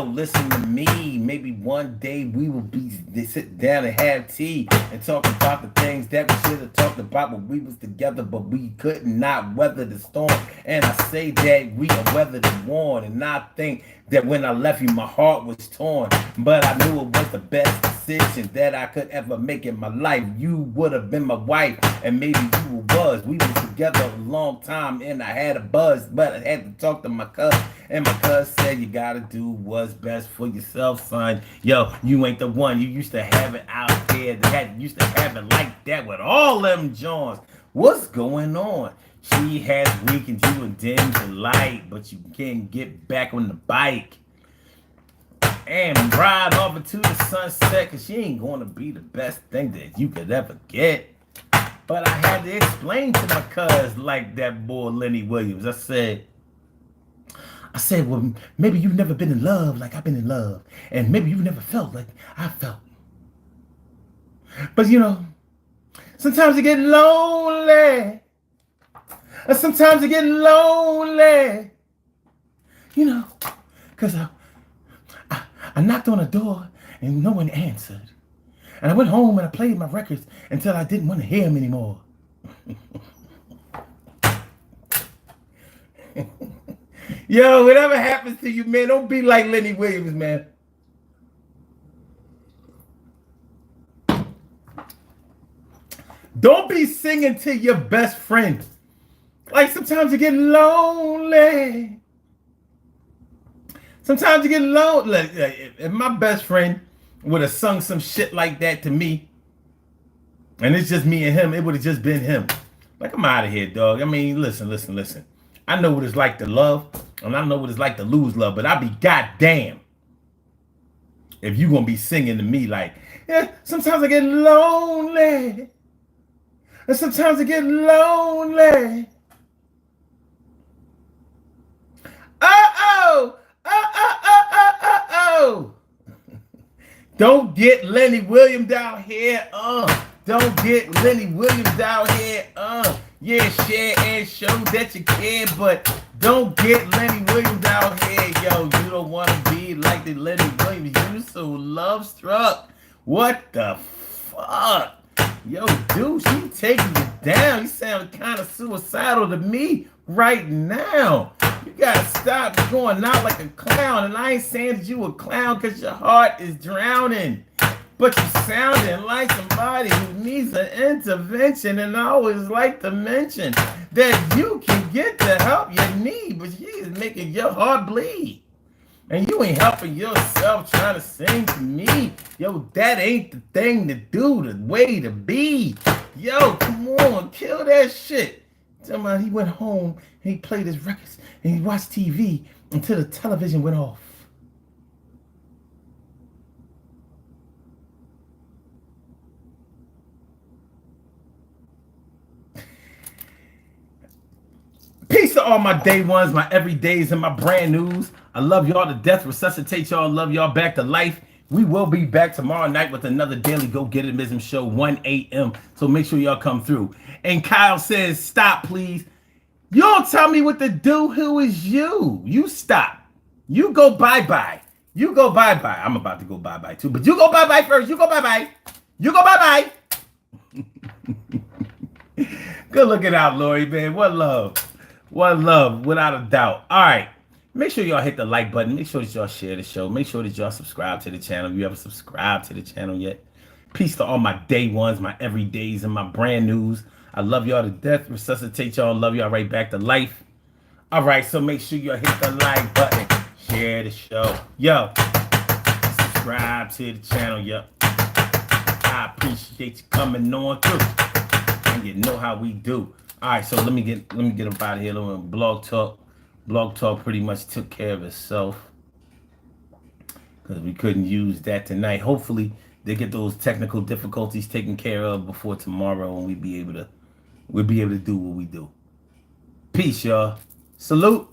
listen to me. Maybe one day we will sit down and have tea and talk about the things that we should have talked about when we was together, but we could not weather the storm. And I say that we are weathered the warm, and I think that when I left you, my heart was torn. But I knew it was the best decision that I could ever make in my life. You would have been my wife, and maybe you was. We was together a long time, and I had a buzz, but I had to talk to my cousin. And my cousin said, you gotta do what's best for yourself, son. Yo, you ain't the one. You used to have it out there. Used to have it like that with all them Johns. What's going on? She has weakened you and dimmed the light, but you can't get back on the bike and ride off into the sunset, because she ain't going to be the best thing that you could ever get. But I had to explain to my cuz like that boy Lenny Williams. I said, well, maybe you've never been in love like I've been in love. And maybe you've never felt like I felt. But, you know, sometimes you get lonely. Sometimes you get lonely. You know, because I I knocked on the door and no one answered. And I went home and I played my records until I didn't want to hear them anymore. Yo, whatever happens to you, man, don't be like Lenny Williams, man. Don't be singing to your best friend. Like sometimes you get lonely. Sometimes you get lonely. If my best friend would have sung some shit like that to me, and it's just me and him, it would have just been him. Like, I'm out of here, dog. I mean, listen. I know what it's like to love, and I know what it's like to lose love, but I'll be goddamn if you gonna be singing to me like, yeah, sometimes I get lonely. And sometimes I get lonely. Oh. Don't get Lenny Williams out here. Don't get Lenny Williams out here. Yeah, share and show that you care, but don't get Lenny Williams out here. Yo, you don't want to be like the Lenny Williams. You so love struck. What the fuck? Yo, dude, she taking you down. You sound kind of suicidal to me right now. You gotta stop going out like a clown. And I ain't saying that you a clown because your heart is drowning. But you sounding like somebody who needs an intervention. And I always like to mention that you can get the help you need, but she's making your heart bleed. And you ain't helping yourself trying to sing to me. Yo, that ain't the thing to do, the way to be. Yo, come on, kill that shit. Somebody, he went home and he played his records and he watched TV until the television went off. Peace to all my day ones, my everydays, and my brand news. I love y'all to death, resuscitate y'all, love y'all back to life. We will be back tomorrow night with another Daily Go Get It show, 1 a.m. So make sure y'all come through. And Kyle says, stop, please. You don't tell me what to do. Who is you? You stop. You go bye-bye. You go bye-bye. I'm about to go bye-bye too, but you go bye-bye first. You go bye-bye. You go bye-bye. Good looking out, Lori, man. What love. What love, without a doubt. All right. Make sure y'all hit the like button. Make sure that y'all share the show. Make sure that y'all subscribe to the channel if you haven't subscribed to the channel yet. Peace to all my day ones, my everydays, and my brand news. I love y'all to death. Resuscitate y'all. Love y'all right back to life. All right, so make sure y'all hit the like button. Share the show. Yo, subscribe to the channel. Yo, I appreciate you coming on through. And you know how we do. All right, so let me get up out of here. Blog Talk pretty much took care of itself because we couldn't use that tonight. Hopefully, they get those technical difficulties taken care of before tomorrow, and we'll be able to do what we do. Peace, y'all. Salute.